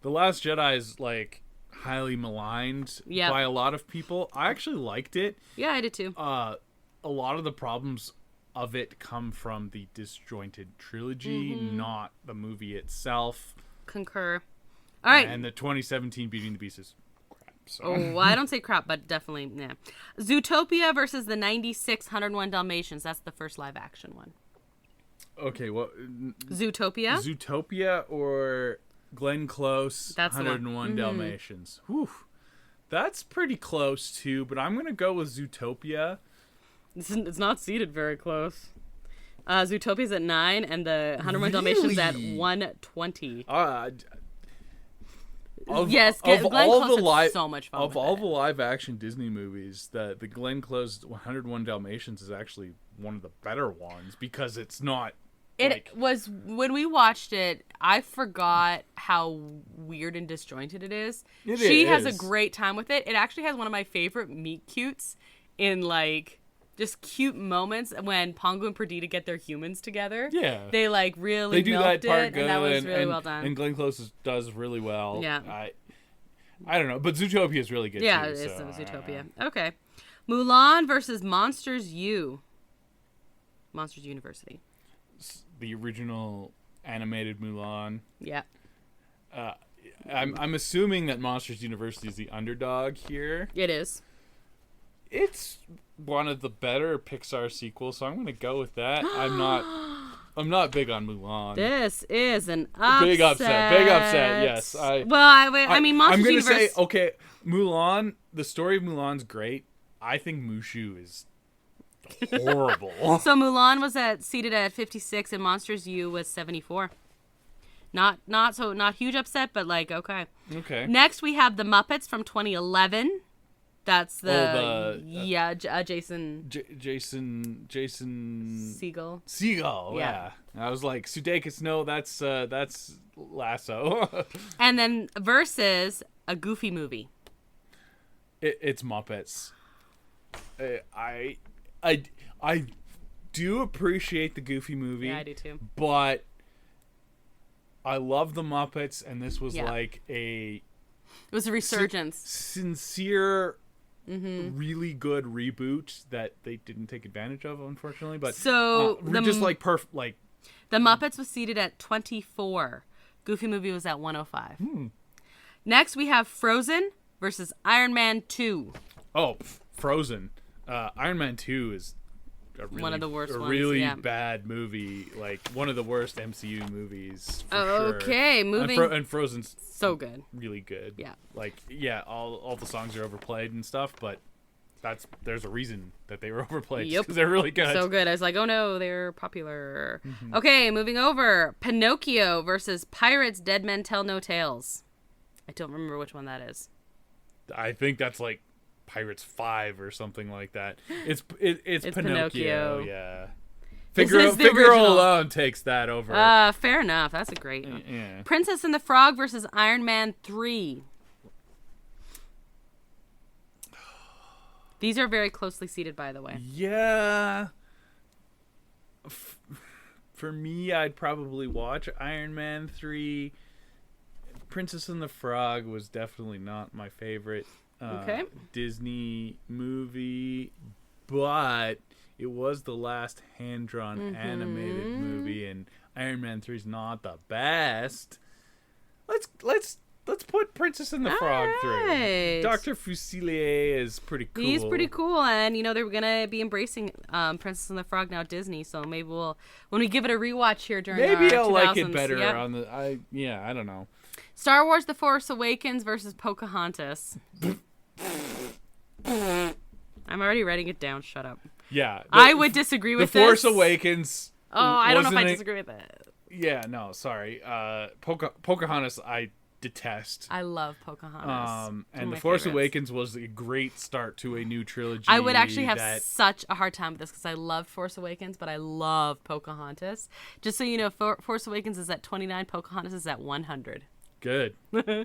Speaker 1: The Last Jedi is like highly maligned by a lot of people. I actually liked it.
Speaker 2: Yeah, I did too.
Speaker 1: A lot of the problems of it come from the disjointed trilogy, not the movie itself.
Speaker 2: Concur. All right.
Speaker 1: And the 2017 Beauty and the Beast is crap. So.
Speaker 2: Oh, well, I don't say crap, but definitely, yeah. Zootopia versus the 96 101 Dalmatians. That's the first live action one.
Speaker 1: Okay, well...
Speaker 2: Zootopia?
Speaker 1: Zootopia or Glenn Close,
Speaker 2: that's
Speaker 1: 101 Dalmatians. Whew. That's pretty close, too, but I'm going to go with Zootopia.
Speaker 2: It's not seated very close. Zootopia's at 9, and the 101 Dalmatians at 120. Yes, Glenn Close had so much fun
Speaker 1: Of all the live-action Disney movies, the Glenn Close 101 Dalmatians is actually one of the better ones because it's not
Speaker 2: It was, when we watched it, I forgot how weird and disjointed it is. She has a great time with it. It actually has one of my favorite meet cutes in, like, just cute moments when Pongo and Perdita get their humans together.
Speaker 1: Yeah.
Speaker 2: They, like, really milked it, and that was really well done.
Speaker 1: And Glenn Close does really well.
Speaker 2: Yeah.
Speaker 1: I don't know, but Zootopia is really good, too.
Speaker 2: Yeah, it is Zootopia. Okay. Mulan versus Monsters U. Monsters University.
Speaker 1: The original animated Mulan.
Speaker 2: Yeah.
Speaker 1: I'm assuming that Monsters University is the underdog here.
Speaker 2: It is.
Speaker 1: It's one of the better Pixar sequels, so I'm going to go with that. I'm not big on Mulan.
Speaker 2: This is an upset.
Speaker 1: Big upset. Yes.
Speaker 2: I mean, Monsters University.
Speaker 1: I'm going to say, okay, Mulan. The story of Mulan's great. I think Mushu is horrible.
Speaker 2: So Mulan was seated at 56 and Monsters U was 74. Not huge upset, but like okay.
Speaker 1: Okay.
Speaker 2: Next we have the Muppets from 2011. That's Jason Segel.
Speaker 1: Segel, yeah. I was like Sudeikis. No, that's Lasso.
Speaker 2: And then versus a Goofy movie.
Speaker 1: It's Muppets. I do appreciate the Goofy movie.
Speaker 2: Yeah, I do too.
Speaker 1: But I love the Muppets, and this was like
Speaker 2: it was a resurgence.
Speaker 1: Sincere, really good reboot that they didn't take advantage of, unfortunately. But
Speaker 2: so
Speaker 1: the
Speaker 2: Muppets was seated at 24. Goofy movie was at 105. Next, we have Frozen versus Iron Man 2.
Speaker 1: Oh, Frozen. Iron Man 2 is
Speaker 2: one of the worst ones.
Speaker 1: A really bad movie, like one of the worst MCU movies. For
Speaker 2: okay,
Speaker 1: sure.
Speaker 2: moving.
Speaker 1: And Frozen's
Speaker 2: so good,
Speaker 1: really good.
Speaker 2: Yeah,
Speaker 1: like all the songs are overplayed and stuff, but there's a reason that they were overplayed.
Speaker 2: Yep,
Speaker 1: because they're really good.
Speaker 2: So good. I was like, oh no, they're popular. Okay, moving over. Pinocchio versus Pirates: Dead Men Tell No Tales. I don't remember which one that is.
Speaker 1: I think that's like Pirates 5 or something like that. It's Pinocchio. Yeah. Figaro alone takes that over.
Speaker 2: Fair enough. That's a great one.
Speaker 1: Yeah.
Speaker 2: Princess and the Frog versus Iron Man 3. These are very closely seated, by the way.
Speaker 1: Yeah. For me, I'd probably watch Iron Man 3. Princess and the Frog was definitely not my favorite Disney movie, but it was the last hand-drawn animated movie, and Iron Man 3 is not the best. Let's put Princess and the Frog through. Dr. Fusilier is pretty cool.
Speaker 2: He's pretty cool, and they're gonna be embracing Princess and the Frog now Disney. So maybe when we give it a rewatch here during
Speaker 1: maybe I'll
Speaker 2: 2000s,
Speaker 1: like it better on the. I don't know.
Speaker 2: Star Wars: The Force Awakens versus Pocahontas. I'm already writing it down. Shut up.
Speaker 1: Yeah,
Speaker 2: I would disagree with
Speaker 1: The Force Awakens.
Speaker 2: Oh, I don't know if I disagree with it.
Speaker 1: Yeah, no, sorry. Pocahontas, I detest.
Speaker 2: I love Pocahontas.
Speaker 1: And The Force Awakens was a great start to a new trilogy.
Speaker 2: I would actually have such a hard time with this because I love Force Awakens, but I love Pocahontas. Just so you know, Force Awakens is at 29, Pocahontas is at 100.
Speaker 1: Good.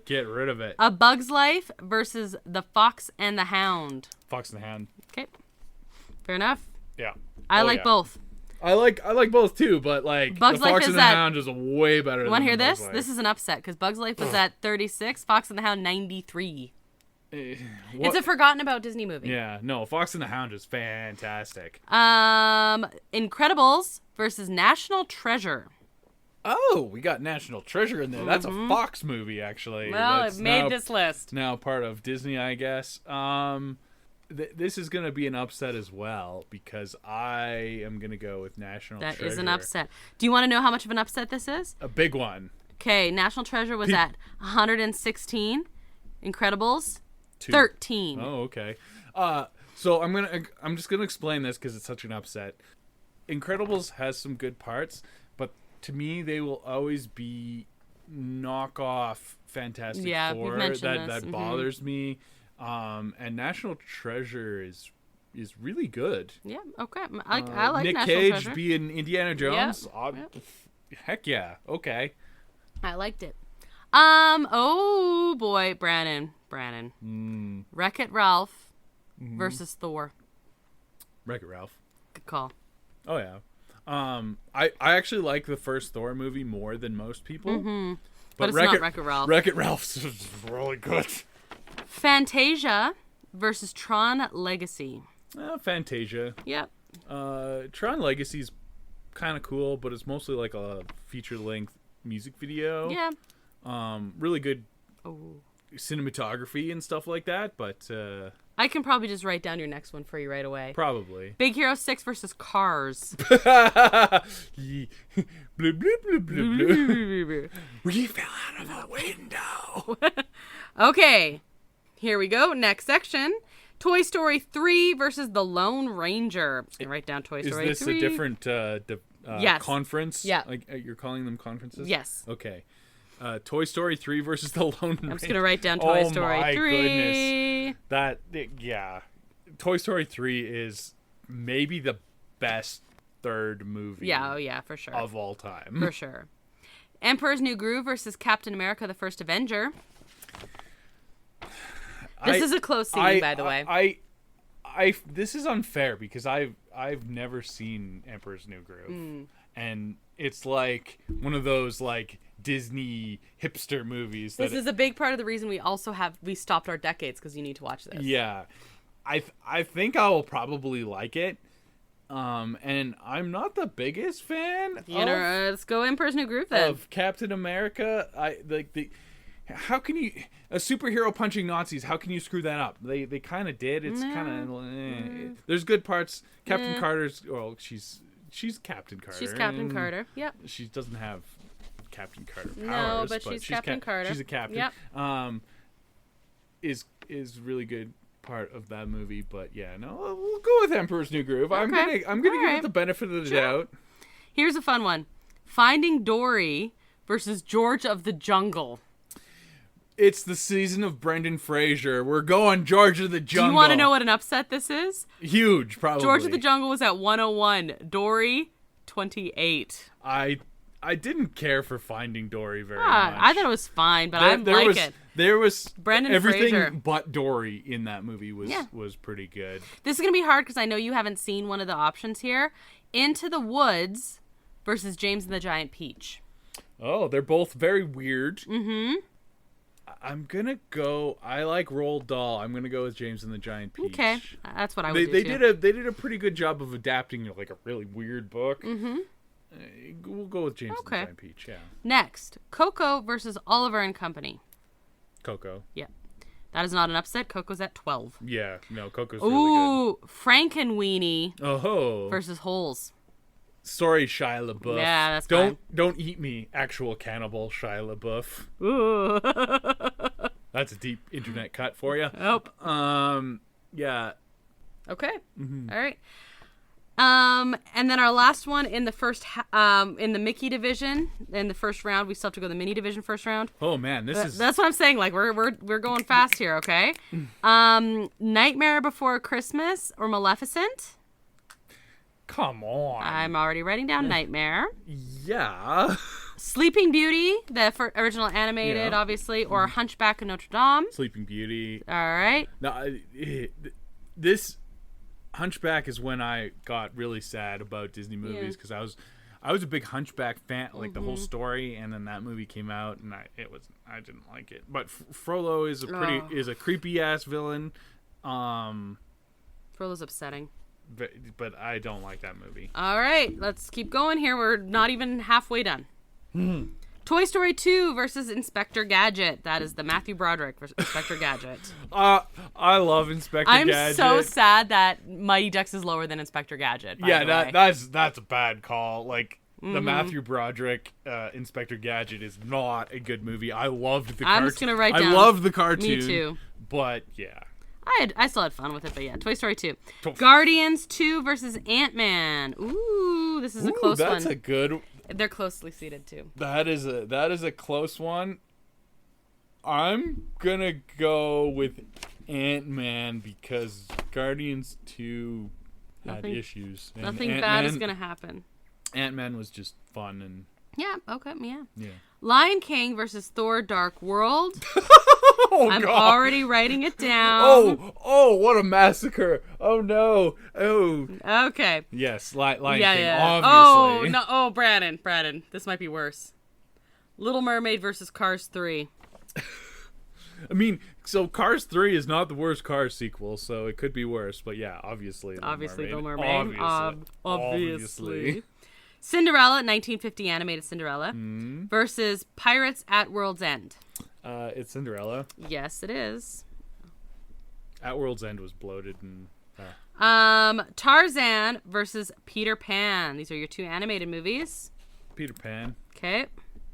Speaker 1: Get rid of it.
Speaker 2: A Bug's Life versus The Fox and the Hound.
Speaker 1: Fox and the Hound.
Speaker 2: Okay. Fair enough.
Speaker 1: Yeah.
Speaker 2: I like both.
Speaker 1: I like both too, but like
Speaker 2: Bugs
Speaker 1: The
Speaker 2: Life
Speaker 1: Fox
Speaker 2: is
Speaker 1: and the Hound is way better than
Speaker 2: Want to hear
Speaker 1: Bug's
Speaker 2: this?
Speaker 1: Life.
Speaker 2: This is an upset because Bug's Life was at 36, Fox and the Hound 93. It's a forgotten about Disney movie.
Speaker 1: Yeah, no, Fox and the Hound is fantastic.
Speaker 2: Incredibles versus National Treasure.
Speaker 1: Oh, we got National Treasure in there. That's a Fox movie, actually.
Speaker 2: Well,
Speaker 1: That's
Speaker 2: it made this list.
Speaker 1: Now part of Disney, I guess. This is going to be an upset as well because I am going to go with National Treasure.
Speaker 2: That is an upset. Do you want to know how much of an upset this is?
Speaker 1: A big one.
Speaker 2: Okay, National Treasure was at 116. Incredibles, 13.
Speaker 1: Oh, okay. So I'm just gonna explain this because it's such an upset. Incredibles has some good parts, but to me they will always be knockoff Fantastic Four.
Speaker 2: You've mentioned
Speaker 1: that bothers me. And National Treasure is really good.
Speaker 2: Yeah. Okay. I like
Speaker 1: Nick
Speaker 2: National
Speaker 1: Cage
Speaker 2: Treasure.
Speaker 1: being Indiana Jones.
Speaker 2: Yep.
Speaker 1: Heck yeah. Okay.
Speaker 2: I liked it. Oh boy, Brannon. Wreck-It Ralph versus Thor.
Speaker 1: Wreck-It Ralph.
Speaker 2: Good call.
Speaker 1: Oh yeah. I actually like the first Thor movie more than most people.
Speaker 2: Mm-hmm. But it's not Wreck-It Ralph.
Speaker 1: Wreck-It Ralph's really good.
Speaker 2: Fantasia versus Tron Legacy.
Speaker 1: Fantasia.
Speaker 2: Yep.
Speaker 1: Tron Legacy's kind of cool, but it's mostly like a feature-length music video.
Speaker 2: Yeah.
Speaker 1: Really good cinematography and stuff like that, but
Speaker 2: I can probably just write down your next one for you right away.
Speaker 1: probably.
Speaker 2: Big Hero 6 versus Cars.
Speaker 1: Blue, blue, blue, blue, blue. We fell out of a window.
Speaker 2: Okay. Here we go. Next section. Toy Story 3 versus The Lone Ranger. I'm just going to write down Toy Story 3.
Speaker 1: Is this a different
Speaker 2: Yes.
Speaker 1: conference?
Speaker 2: Yeah.
Speaker 1: Like you're calling them conferences?
Speaker 2: Yes.
Speaker 1: Okay. Toy Story 3 versus The Lone Ranger.
Speaker 2: I'm just going to write down Toy Story 3.
Speaker 1: Oh my goodness. Yeah. Toy Story 3 is maybe the best third movie.
Speaker 2: Yeah, yeah, for sure.
Speaker 1: Of all time.
Speaker 2: For sure. Emperor's New Groove versus Captain America: The First Avenger. This is a close scene, by the way.
Speaker 1: This is unfair because I've never seen Emperor's New Groove, and it's like one of those like Disney hipster movies.
Speaker 2: This is a big part of the reason we stopped our decades, because you need to watch this.
Speaker 1: Yeah, I think I will probably like it. And I'm not the biggest fan.
Speaker 2: Let's go Emperor's New Groove then.
Speaker 1: Of Captain America. How can you, a superhero punching Nazis? How can you screw that up? They kind of did. It's kind of there's good parts. Captain Carter's she's Captain Carter.
Speaker 2: She's Captain Carter. Yep.
Speaker 1: She doesn't have Captain Carter powers.
Speaker 2: No, but she's Captain Carter.
Speaker 1: She's a captain.
Speaker 2: Yep.
Speaker 1: Is really good part of that movie, but yeah, no, we'll go with Emperor's New Groove.
Speaker 2: Okay.
Speaker 1: I'm gonna give it the benefit of the doubt.
Speaker 2: Here's a fun one: Finding Dory versus George of the Jungle.
Speaker 1: It's the season of Brendan Fraser. We're going George of the Jungle.
Speaker 2: Do you want to know what an upset this is?
Speaker 1: Huge, probably.
Speaker 2: George of the Jungle was at 101. Dory, 28.
Speaker 1: I didn't care for Finding Dory very much.
Speaker 2: I thought it was fine, but I like it.
Speaker 1: There was
Speaker 2: Brendan
Speaker 1: everything
Speaker 2: Fraser.
Speaker 1: but Dory in that movie was pretty good.
Speaker 2: This is going to be hard because I know you haven't seen one of the options here. Into the Woods versus James and the Giant Peach.
Speaker 1: Oh, they're both very weird.
Speaker 2: Mm-hmm.
Speaker 1: I'm gonna go. I like Roald Dahl. I'm gonna go with James and the Giant Peach.
Speaker 2: Okay, that's what I would do too.
Speaker 1: They did a pretty good job of adapting like a really weird book.
Speaker 2: Mm-hmm.
Speaker 1: We'll go with James and the Giant Peach. Yeah.
Speaker 2: Next, Coco versus Oliver and Company.
Speaker 1: Coco.
Speaker 2: Yeah, that is not an upset. Coco's at 12.
Speaker 1: Yeah, no, Coco's really good.
Speaker 2: Ooh, Frankenweenie versus Holes.
Speaker 1: Sorry, Shia LaBeouf.
Speaker 2: Yeah, that's
Speaker 1: don't eat me, actual cannibal Shia LaBeouf.
Speaker 2: Ooh.
Speaker 1: That's a deep internet cut for you.
Speaker 2: Nope.
Speaker 1: Yeah.
Speaker 2: Okay. Mm-hmm. All right. And then our last one in the first in the Mickey division in the first round. We still have to go to the Minnie division first round.
Speaker 1: Oh man,
Speaker 2: that's what I'm saying. Like we're going fast here. Okay. Nightmare Before Christmas or Maleficent.
Speaker 1: Come on.
Speaker 2: I'm already writing down Nightmare.
Speaker 1: Yeah.
Speaker 2: Sleeping Beauty, the original animated, obviously, or Hunchback of Notre Dame.
Speaker 1: Sleeping Beauty.
Speaker 2: All right.
Speaker 1: Now, this Hunchback is when I got really sad about Disney movies because I was a big Hunchback fan, like the whole story, and then that movie came out, and I didn't like it. But Frollo is a creepy ass villain.
Speaker 2: Frollo's upsetting.
Speaker 1: But I don't like that movie.
Speaker 2: All right, let's keep going here. We're not even halfway done. Toy Story 2 versus Inspector Gadget. That is the Matthew Broderick versus Inspector Gadget.
Speaker 1: I love Inspector Gadget.
Speaker 2: I'm so sad that Mighty Ducks is lower than Inspector Gadget.
Speaker 1: That's a bad call. Like the Matthew Broderick Inspector Gadget is not a good movie. I loved the cartoon.
Speaker 2: I'm just gonna write down.
Speaker 1: I loved the cartoon.
Speaker 2: Me too.
Speaker 1: But yeah.
Speaker 2: I still had fun with it, but yeah, Toy Story 2. Guardians 2 versus Ant-Man. Ooh, this is a close one.
Speaker 1: That's a good.
Speaker 2: They're closely seated too.
Speaker 1: That is a close one. I'm gonna go with Ant-Man, because Guardians 2 had issues. And
Speaker 2: nothing bad is going to happen.
Speaker 1: Ant-Man was just fun and...
Speaker 2: Yeah, okay, yeah.
Speaker 1: Yeah.
Speaker 2: Lion King versus Thor Dark World. I'm
Speaker 1: God.
Speaker 2: already writing it down.
Speaker 1: Oh, what a massacre. Oh, no. Oh.
Speaker 2: Okay.
Speaker 1: Yes, Lion King,
Speaker 2: Yeah.
Speaker 1: obviously.
Speaker 2: Oh, no. Oh, Brandon. This might be worse. Little Mermaid versus Cars 3.
Speaker 1: I mean, so Cars 3 is not the worst Cars sequel, so it could be worse. But yeah, obviously
Speaker 2: Little Mermaid. Obviously. Cinderella, 1950 animated Cinderella, versus Pirates at World's End.
Speaker 1: It's Cinderella.
Speaker 2: Yes, it is.
Speaker 1: At World's End was bloated and...
Speaker 2: Tarzan versus Peter Pan. These are your two animated movies.
Speaker 1: Peter Pan.
Speaker 2: Okay.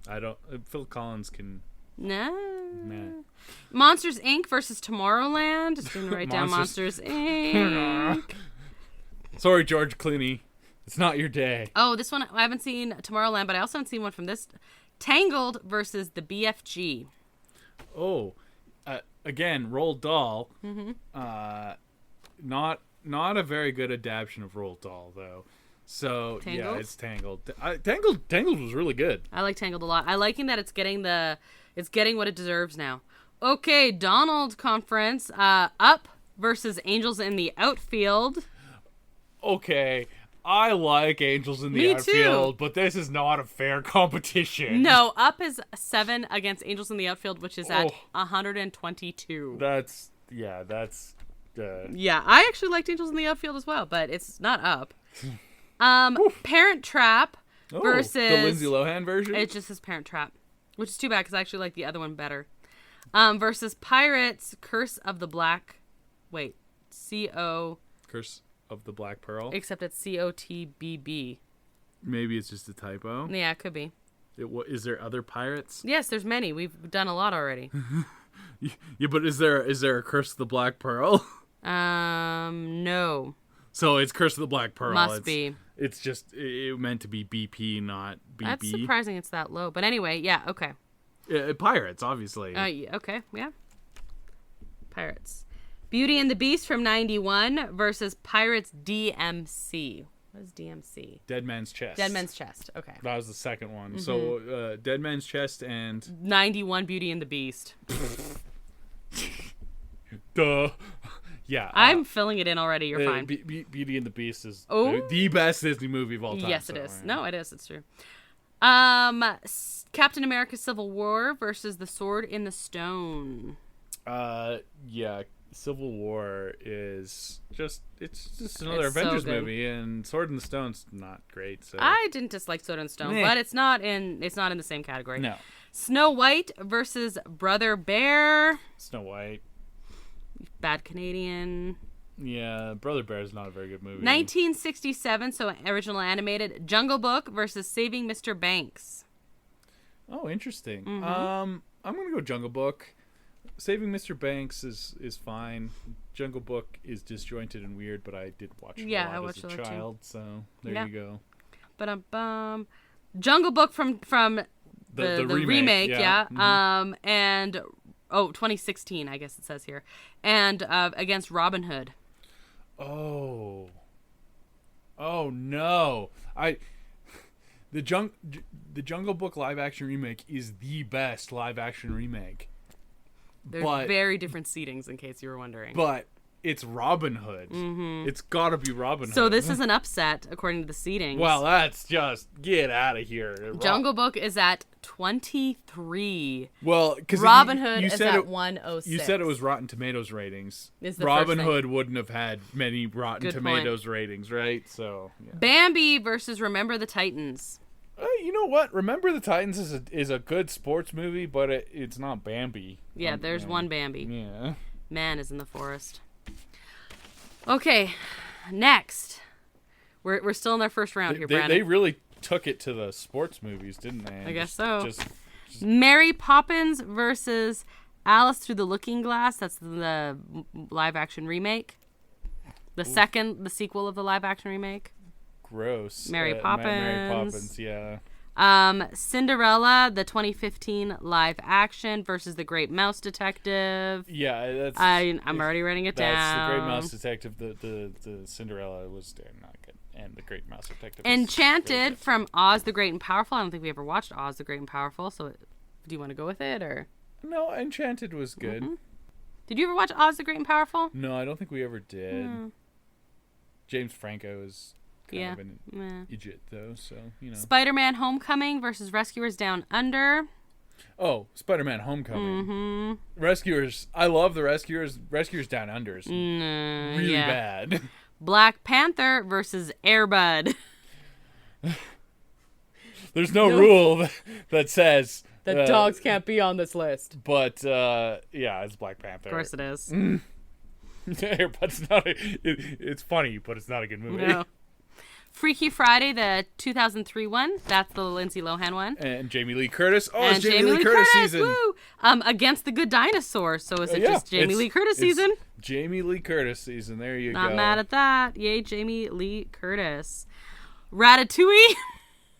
Speaker 1: I don't... Phil Collins can...
Speaker 2: No.
Speaker 1: Nah.
Speaker 2: Monsters, Inc. versus Tomorrowland. Just going to write down Monsters, Inc.
Speaker 1: Sorry, George Clooney. It's not your day.
Speaker 2: Oh, this one, I haven't seen Tomorrowland, but I also haven't seen one from this. Tangled versus the BFG.
Speaker 1: Oh, again, Roald Dahl. Not a very good adaptation of Roald Dahl, though. So,
Speaker 2: Tangled?
Speaker 1: Yeah, it's Tangled. Tangled was really good.
Speaker 2: I like Tangled a lot. I like that it's getting what it deserves now. Okay, Donald Conference. Up versus Angels in the Outfield.
Speaker 1: Okay, I like Angels in the Outfield, but this is not a fair competition.
Speaker 2: No, Up is 7 against Angels in the Outfield, which is at 122.
Speaker 1: Yeah,
Speaker 2: I actually liked Angels in the Outfield as well, but it's not Up. Parent Trap versus...
Speaker 1: the Lindsay Lohan version?
Speaker 2: It just says Parent Trap, which is too bad because I actually like the other one better. Versus Pirates, Curse of the Black... Wait, C-O...
Speaker 1: Curse of the Black Pearl?
Speaker 2: Except it's C-O-T-B-B.
Speaker 1: Maybe it's just a typo?
Speaker 2: Yeah, it could be.
Speaker 1: Is there other pirates?
Speaker 2: Yes, there's many. We've done a lot already.
Speaker 1: Yeah, but is there a Curse of the Black Pearl?
Speaker 2: No.
Speaker 1: So it's Curse of the Black Pearl.
Speaker 2: Must be.
Speaker 1: It's just it meant to be BP, not BB.
Speaker 2: That's surprising it's that low. But anyway, yeah, okay.
Speaker 1: Pirates, obviously.
Speaker 2: Yeah, okay, yeah. Pirates. Beauty and the Beast from 91 versus Pirates DMC. What is DMC?
Speaker 1: Dead Man's Chest.
Speaker 2: Dead Man's Chest, okay.
Speaker 1: That was the second one. So Dead Man's Chest and...
Speaker 2: 91 Beauty and the Beast.
Speaker 1: Duh. Yeah.
Speaker 2: I'm filling it in already. You're fine.
Speaker 1: Beauty and the Beast is the best Disney movie of all time.
Speaker 2: Yes, it is. Right. No, it is. It's true. Captain America Civil War versus The Sword in the Stone.
Speaker 1: Yeah. Civil War is just another Avengers movie, and Sword in the Stone's not great. So
Speaker 2: I didn't dislike Sword in the Stone, but it's not in the same category.
Speaker 1: No.
Speaker 2: Snow White versus Brother Bear.
Speaker 1: Snow White.
Speaker 2: Bad Canadian.
Speaker 1: Yeah, Brother Bear is not a very good movie.
Speaker 2: 1967, so original animated. Jungle Book versus Saving Mr. Banks.
Speaker 1: Oh, interesting. I'm gonna go Jungle Book. Saving Mr. Banks is fine. Jungle Book is disjointed and weird, but I did watch it a lot as a child, so there you go.
Speaker 2: But Jungle Book from the remake, yeah. And 2016, I guess it says here, and against Robin Hood.
Speaker 1: Oh no! The Jungle Book live action remake is the best live action remake.
Speaker 2: They're very different seatings, in case you were wondering.
Speaker 1: But it's Robin Hood. It's got to be Robin Hood.
Speaker 2: So this is an upset, according to the seatings.
Speaker 1: Well, that's just... Get out of here.
Speaker 2: Jungle Book is at 23.
Speaker 1: Well, because
Speaker 2: Robin Hood is at 106.
Speaker 1: You said it was Rotten Tomatoes ratings. Robin Hood wouldn't have had many Rotten Tomatoes ratings, right? So yeah.
Speaker 2: Bambi versus Remember the Titans.
Speaker 1: You know what? Remember the Titans is a good sports movie, but it's not Bambi.
Speaker 2: Yeah, there's one Bambi.
Speaker 1: Yeah.
Speaker 2: Man is in the forest. Okay, next. We're still in our first round here, Brandon.
Speaker 1: They really took it to the sports movies, didn't they?
Speaker 2: I guess so.
Speaker 1: Just
Speaker 2: Mary Poppins versus Alice Through the Looking Glass. That's the live-action remake. The sequel of the live-action remake.
Speaker 1: Gross.
Speaker 2: Mary Poppins.
Speaker 1: Mary Poppins, yeah.
Speaker 2: Cinderella, the 2015 live action versus The Great Mouse Detective.
Speaker 1: Yeah, that's.
Speaker 2: I'm already writing it down.
Speaker 1: That's The Great Mouse Detective. The Cinderella was not good, and The Great Mouse Detective.
Speaker 2: Enchanted from Oz the Great and Powerful. I don't think we ever watched Oz the Great and Powerful. So, do you want to go with it or?
Speaker 1: No, Enchanted was good.
Speaker 2: Mm-hmm. Did you ever watch Oz the Great and Powerful?
Speaker 1: No, I don't think we ever did. James Franco is kind of an idiot, though, so, you know.
Speaker 2: Spider-Man Homecoming versus Rescuers Down Under.
Speaker 1: Oh, Spider-Man Homecoming.
Speaker 2: Mm-hmm.
Speaker 1: Rescuers. I love the Rescuers. Rescuers Down Under is really bad.
Speaker 2: Black Panther versus Air Bud.
Speaker 1: There's no rule that says...
Speaker 2: that dogs can't be on this list.
Speaker 1: But, yeah, it's Black Panther.
Speaker 2: Of course it is.
Speaker 1: Air Bud's not it's funny, but it's not a good movie.
Speaker 2: No. Freaky Friday, the 2003 one. That's the Lindsay Lohan one.
Speaker 1: And Jamie Lee Curtis. Oh,
Speaker 2: and
Speaker 1: it's Jamie Lee Curtis season.
Speaker 2: Woo! Against the Good Dinosaur. So is it just Jamie Lee Curtis season?
Speaker 1: Jamie Lee Curtis season. There you go.
Speaker 2: Not mad at that. Yay, Jamie Lee Curtis. Ratatouille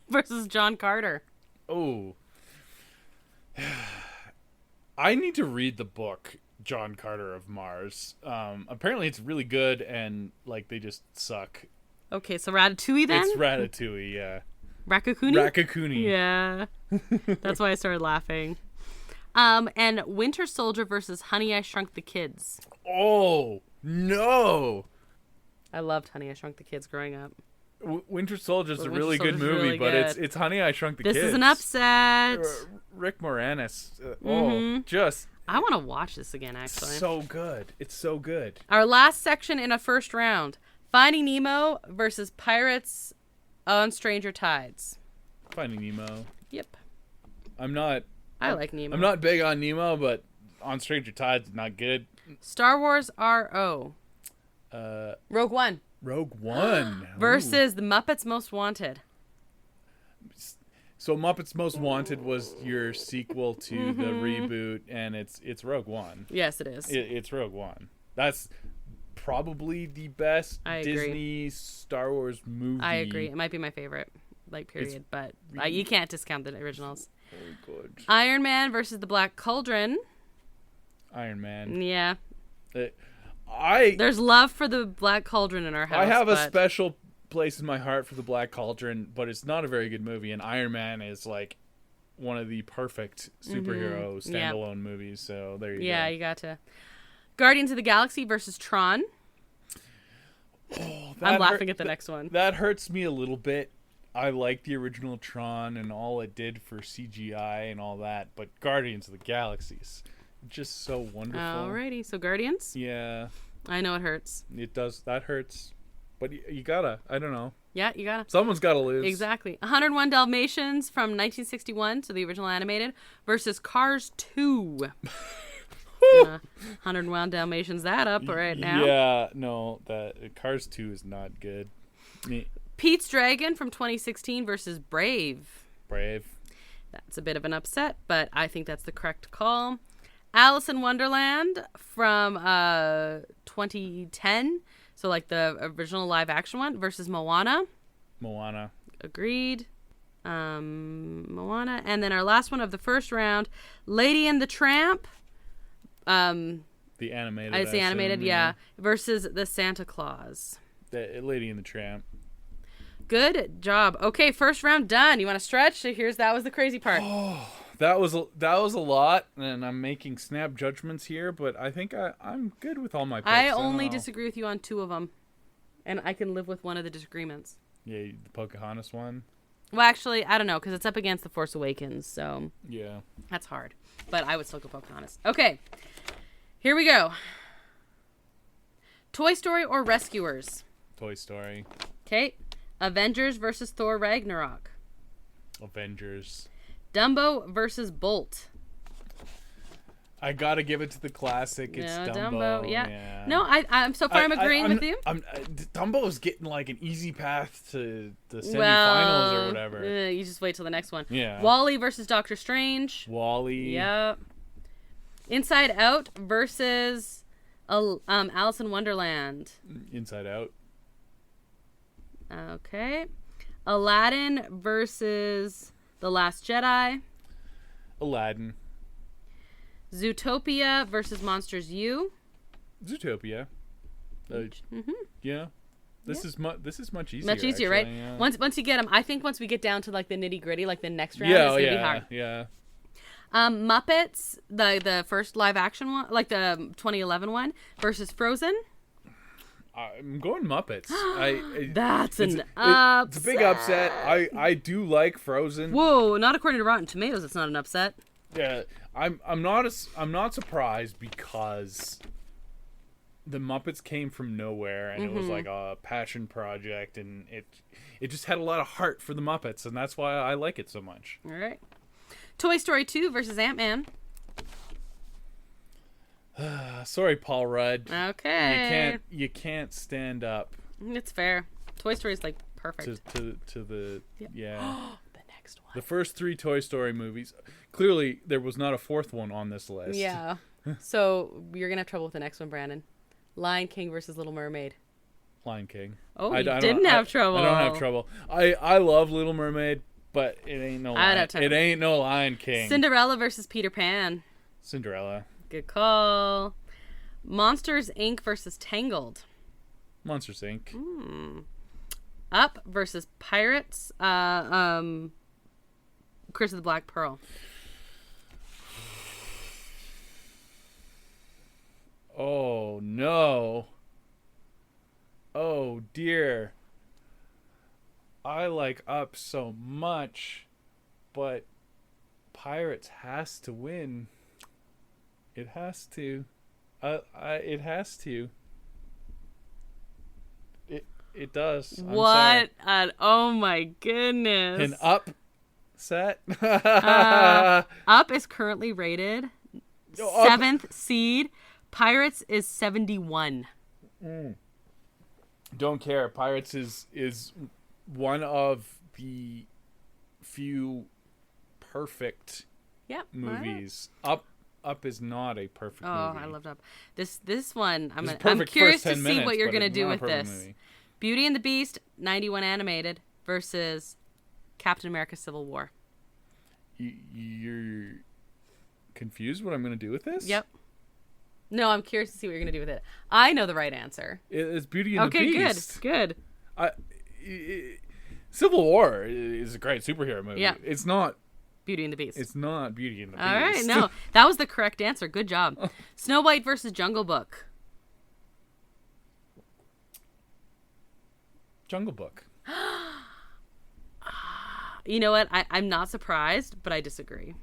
Speaker 2: versus John Carter.
Speaker 1: Oh. I need to read the book John Carter of Mars. Apparently it's really good, and like they just suck.
Speaker 2: Okay, so Ratatouille then?
Speaker 1: It's Ratatouille, yeah.
Speaker 2: Raccacoonie? Yeah. That's why I started laughing. And Winter Soldier versus Honey, I Shrunk the Kids.
Speaker 1: Oh, no.
Speaker 2: I loved Honey, I Shrunk the Kids growing up.
Speaker 1: Winter Soldier's a really good movie,
Speaker 2: really
Speaker 1: but
Speaker 2: good.
Speaker 1: it's Honey, I Shrunk the Kids.
Speaker 2: This is an upset.
Speaker 1: Rick Moranis. Just...
Speaker 2: I want to watch this again, actually.
Speaker 1: So good. It's so good.
Speaker 2: Our last section in a first round. Finding Nemo versus Pirates on Stranger Tides.
Speaker 1: Finding Nemo.
Speaker 2: Yep.
Speaker 1: I
Speaker 2: like Nemo.
Speaker 1: I'm not big on Nemo, but on Stranger Tides is not good.
Speaker 2: Star Wars R.O. Rogue One.
Speaker 1: Rogue One.
Speaker 2: Versus The Muppets Most Wanted.
Speaker 1: So Muppets Most Wanted was your sequel to the reboot, and it's Rogue One.
Speaker 2: Yes, it is.
Speaker 1: It's Rogue One. That's probably the best Disney Star Wars movie.
Speaker 2: I agree. It might be my favorite, period. But you can't discount the originals.
Speaker 1: Very good.
Speaker 2: Iron Man versus the Black Cauldron.
Speaker 1: Iron Man.
Speaker 2: Yeah.
Speaker 1: There's
Speaker 2: love for the Black Cauldron in our house.
Speaker 1: I have a special place in my heart for the Black Cauldron, but it's not a very good movie, and Iron Man is like one of the perfect superhero standalone movies, so there you go.
Speaker 2: Yeah, you got to. Guardians of the Galaxy versus Tron.
Speaker 1: Oh,
Speaker 2: I'm laughing at the next one.
Speaker 1: That hurts me a little bit. I like the original Tron and all it did for CGI and all that, but Guardians of the Galaxy is just so wonderful.
Speaker 2: Alrighty, so Guardians?
Speaker 1: Yeah.
Speaker 2: I know it hurts.
Speaker 1: It does. That hurts. But you gotta. I don't know.
Speaker 2: Yeah, you gotta.
Speaker 1: Someone's gotta lose.
Speaker 2: Exactly. 101 Dalmatians from 1961, so the original animated, versus Cars 2. 101 Dalmatians that up right now.
Speaker 1: Yeah, no, that Cars 2 is not good.
Speaker 2: Pete's Dragon from 2016 versus Brave. That's a bit of an upset, but I think that's the correct call. Alice in Wonderland from 2010, so like the original live action one, versus Moana. Agreed. Moana. And then our last one of the first round, Lady and the Tramp.
Speaker 1: The animated.
Speaker 2: It's the animated, yeah. Versus the Santa Claus.
Speaker 1: The Lady and the Tramp.
Speaker 2: Good job. Okay, first round done. You want to stretch? So that was the crazy part.
Speaker 1: Oh, that was a lot, and I'm making snap judgments here, but I think I'm good with all my picks.
Speaker 2: I only disagree with you on 2 of them, and I can live with one of the disagreements.
Speaker 1: Yeah, the Pocahontas one.
Speaker 2: Well, actually, I don't know, because it's up against The Force Awakens, so
Speaker 1: yeah,
Speaker 2: that's hard. But I would still go Pocahontas. Okay, here we go. Toy Story or Rescuers?
Speaker 1: Toy Story.
Speaker 2: Okay. Avengers versus Thor Ragnarok.
Speaker 1: Avengers.
Speaker 2: Dumbo versus Bolt.
Speaker 1: I gotta give it to the classic. It's Dumbo.
Speaker 2: Yeah. No, I'm so far I'm agreeing with you.
Speaker 1: Dumbo is getting like an easy path to the semifinals or whatever.
Speaker 2: You just wait till the next one.
Speaker 1: Yeah.
Speaker 2: Wall-E versus Doctor Strange.
Speaker 1: Wall-E.
Speaker 2: Yep. Inside Out versus Alice in Wonderland.
Speaker 1: Inside Out.
Speaker 2: Okay. Aladdin versus The Last Jedi.
Speaker 1: Aladdin.
Speaker 2: Zootopia versus Monsters U.
Speaker 1: Zootopia. Yeah. This is much easier.
Speaker 2: Much easier,
Speaker 1: actually,
Speaker 2: right?
Speaker 1: Yeah.
Speaker 2: Once you get them, I think once we get down to like the nitty gritty, like the next round,
Speaker 1: Yeah,
Speaker 2: it's gonna be hard.
Speaker 1: Yeah.
Speaker 2: Muppets, the first live action one, like the 2011 one, versus Frozen.
Speaker 1: I'm going Muppets.
Speaker 2: That's
Speaker 1: it's
Speaker 2: upset.
Speaker 1: It's a big upset. I do like Frozen.
Speaker 2: Whoa, not according to Rotten Tomatoes. It's not an upset.
Speaker 1: Yeah, I'm not surprised because the Muppets came from nowhere and it was like a passion project and it just had a lot of heart for the Muppets and that's why I like it so much.
Speaker 2: All right. Toy Story 2 versus Ant-Man.
Speaker 1: Sorry, Paul Rudd.
Speaker 2: Okay.
Speaker 1: You can't stand up.
Speaker 2: It's fair. Toy Story is like perfect.
Speaker 1: To the yeah.
Speaker 2: The next one.
Speaker 1: The first 3 Toy Story movies. Clearly, there was not a 4th one on this list.
Speaker 2: Yeah. So you're gonna have trouble with the next one, Brandon. Lion King versus Little Mermaid.
Speaker 1: Lion King.
Speaker 2: Oh, you didn't have trouble.
Speaker 1: I don't have trouble. I love Little Mermaid, but it ain't no. It ain't no Lion King.
Speaker 2: Cinderella versus Peter Pan.
Speaker 1: Cinderella.
Speaker 2: Good call. Monsters Inc. versus Tangled.
Speaker 1: Monsters Inc.
Speaker 2: Up versus Pirates. Curse of the Black Pearl.
Speaker 1: Oh no. Oh dear. I like Up so much, but Pirates has to win. It has to. It has to. It does.
Speaker 2: What? Oh my goodness.
Speaker 1: An upset.
Speaker 2: Up is currently rated 7th seed. Pirates is 71.
Speaker 1: Don't care. Pirates is one of the few perfect movies.
Speaker 2: Right.
Speaker 1: Up is not a perfect movie.
Speaker 2: Oh, I loved Up. This one, I'm
Speaker 1: perfect
Speaker 2: curious
Speaker 1: first 10
Speaker 2: to see
Speaker 1: minutes,
Speaker 2: what you're
Speaker 1: but
Speaker 2: gonna
Speaker 1: it's
Speaker 2: do
Speaker 1: not a
Speaker 2: with
Speaker 1: perfect
Speaker 2: this.
Speaker 1: movie.
Speaker 2: Beauty and the Beast, 91 animated versus Captain America: Civil War.
Speaker 1: You're confused what I'm going to do with this?
Speaker 2: Yep. No, I'm curious to see what you're going to do with it. I know the right answer.
Speaker 1: It's Beauty and the Beast.
Speaker 2: Okay, good.
Speaker 1: Civil War is a great superhero movie.
Speaker 2: Yeah.
Speaker 1: It's not
Speaker 2: Beauty and the Beast.
Speaker 1: It's not Beauty and the Beast.
Speaker 2: All right, no. That was the correct answer. Good job. Snow White versus Jungle Book.
Speaker 1: Jungle Book.
Speaker 2: You know what? I'm not surprised, but I disagree.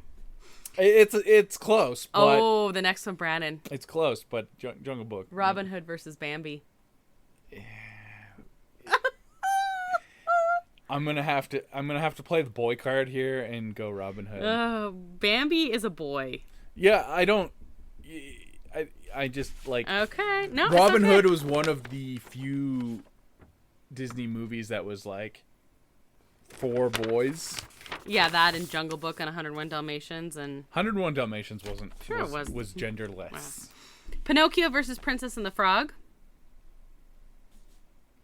Speaker 1: It's close. But
Speaker 2: the next one, Brandon.
Speaker 1: It's close, but Jungle Book.
Speaker 2: Robin Hood versus Bambi.
Speaker 1: I'm gonna have to play the boy card here and go Robin Hood.
Speaker 2: Bambi is a boy.
Speaker 1: Yeah, I just like.
Speaker 2: Okay, no.
Speaker 1: Robin Hood was one of the few Disney movies that was like for boys.
Speaker 2: Yeah, that and Jungle Book and 101 Dalmatians and
Speaker 1: 101 Dalmatians was genderless.
Speaker 2: Wow. Pinocchio versus Princess and the Frog.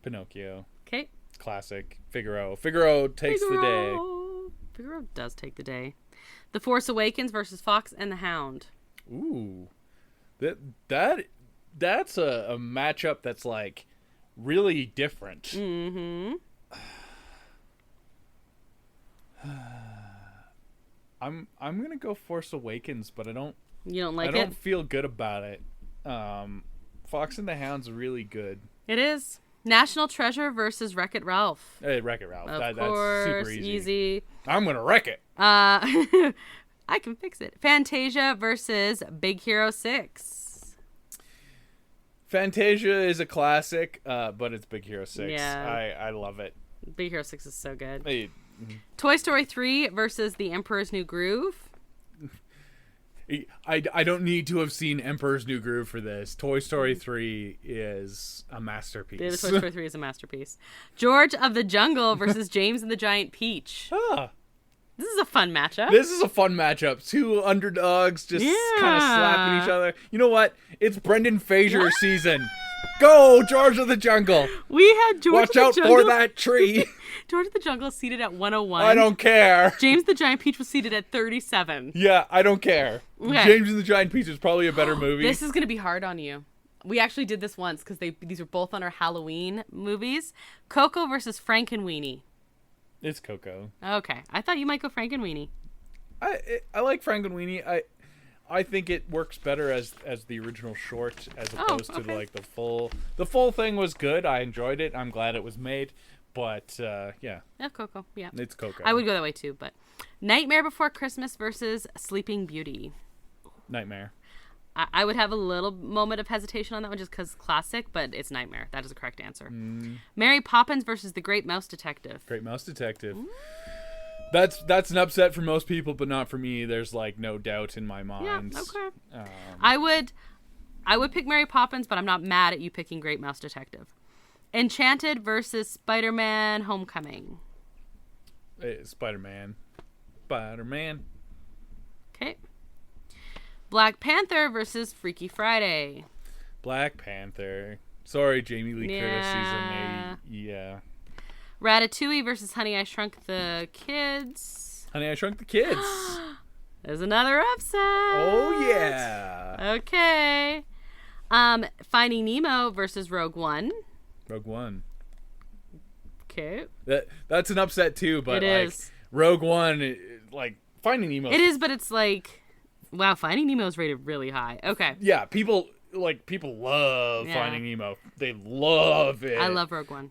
Speaker 1: Pinocchio.
Speaker 2: Okay.
Speaker 1: Classic. Figaro takes the day.
Speaker 2: Figaro does take the day. The Force Awakens versus Fox and the Hound.
Speaker 1: Ooh. That's a matchup that's like really different.
Speaker 2: Mm-hmm.
Speaker 1: I'm gonna go Force Awakens, but I don't feel good about it. Fox and the Hound's really good.
Speaker 2: It is. National Treasure versus Wreck-It Ralph.
Speaker 1: Hey, Wreck-It Ralph.
Speaker 2: Of
Speaker 1: course,
Speaker 2: that's super easy.
Speaker 1: I'm gonna wreck it.
Speaker 2: I can fix it. Fantasia versus Big Hero 6.
Speaker 1: Fantasia is a classic, but it's Big Hero 6.
Speaker 2: Yeah.
Speaker 1: I love it.
Speaker 2: Big Hero 6 is so good.
Speaker 1: Hey.
Speaker 2: Toy Story 3 versus The Emperor's New Groove.
Speaker 1: I don't need to have seen Emperor's New Groove for this. Toy Story 3 is a masterpiece.
Speaker 2: Toy Story 3 is a masterpiece. George of the Jungle versus James and the Giant Peach. This is a fun matchup.
Speaker 1: This is a fun matchup. Two underdogs just kind of slapping each other. You know what? It's Brendan Fraser season. Go, George of the Jungle.
Speaker 2: We had George
Speaker 1: Watch
Speaker 2: of the
Speaker 1: out
Speaker 2: Jungle.
Speaker 1: for that tree.
Speaker 2: George of the Jungle seated at 101.
Speaker 1: I don't care.
Speaker 2: James the Giant Peach was seated at 37.
Speaker 1: Yeah, I don't care.
Speaker 2: Okay.
Speaker 1: James and the Giant Peach is probably a better movie.
Speaker 2: This is going to be hard on you. We actually did this once because these were both on our Halloween movies. Coco versus Frankenweenie.
Speaker 1: It's Coco.
Speaker 2: Okay. I thought you might go Frankenweenie.
Speaker 1: I like Frankenweenie. I think it works better as the original short as opposed to like the full thing was good. I enjoyed it. I'm glad it was made. But yeah.
Speaker 2: Yeah, Coco. Yeah.
Speaker 1: It's Coco.
Speaker 2: I would go that way too, but Nightmare Before Christmas versus Sleeping Beauty.
Speaker 1: Nightmare.
Speaker 2: I would have a little moment of hesitation on that one just because classic, but it's Nightmare. That is the correct answer. Mary Poppins versus The Great Mouse Detective.
Speaker 1: Great Mouse Detective. That's an upset for most people, but not for me. There's like no doubt in my mind.
Speaker 2: Yeah, okay. I would pick Mary Poppins, but I'm not mad at you picking Great Mouse Detective. Enchanted versus Spider-Man Homecoming.
Speaker 1: Spider-Man.
Speaker 2: Okay. Black Panther versus Freaky Friday.
Speaker 1: Black Panther. Sorry, Jamie Lee Curtis. Yeah.
Speaker 2: Ratatouille versus Honey, I Shrunk the Kids.
Speaker 1: Honey, I Shrunk the Kids.
Speaker 2: There's another upset.
Speaker 1: Oh, yeah.
Speaker 2: Okay. Finding Nemo versus Rogue One.
Speaker 1: Rogue One.
Speaker 2: Okay.
Speaker 1: That's an upset, too, but
Speaker 2: it
Speaker 1: like,
Speaker 2: is.
Speaker 1: Rogue One, like, Finding Nemo.
Speaker 2: It is, but it's like, wow, Finding Nemo is rated really high. Okay.
Speaker 1: Yeah, people love Finding Nemo. They love it.
Speaker 2: I love Rogue One.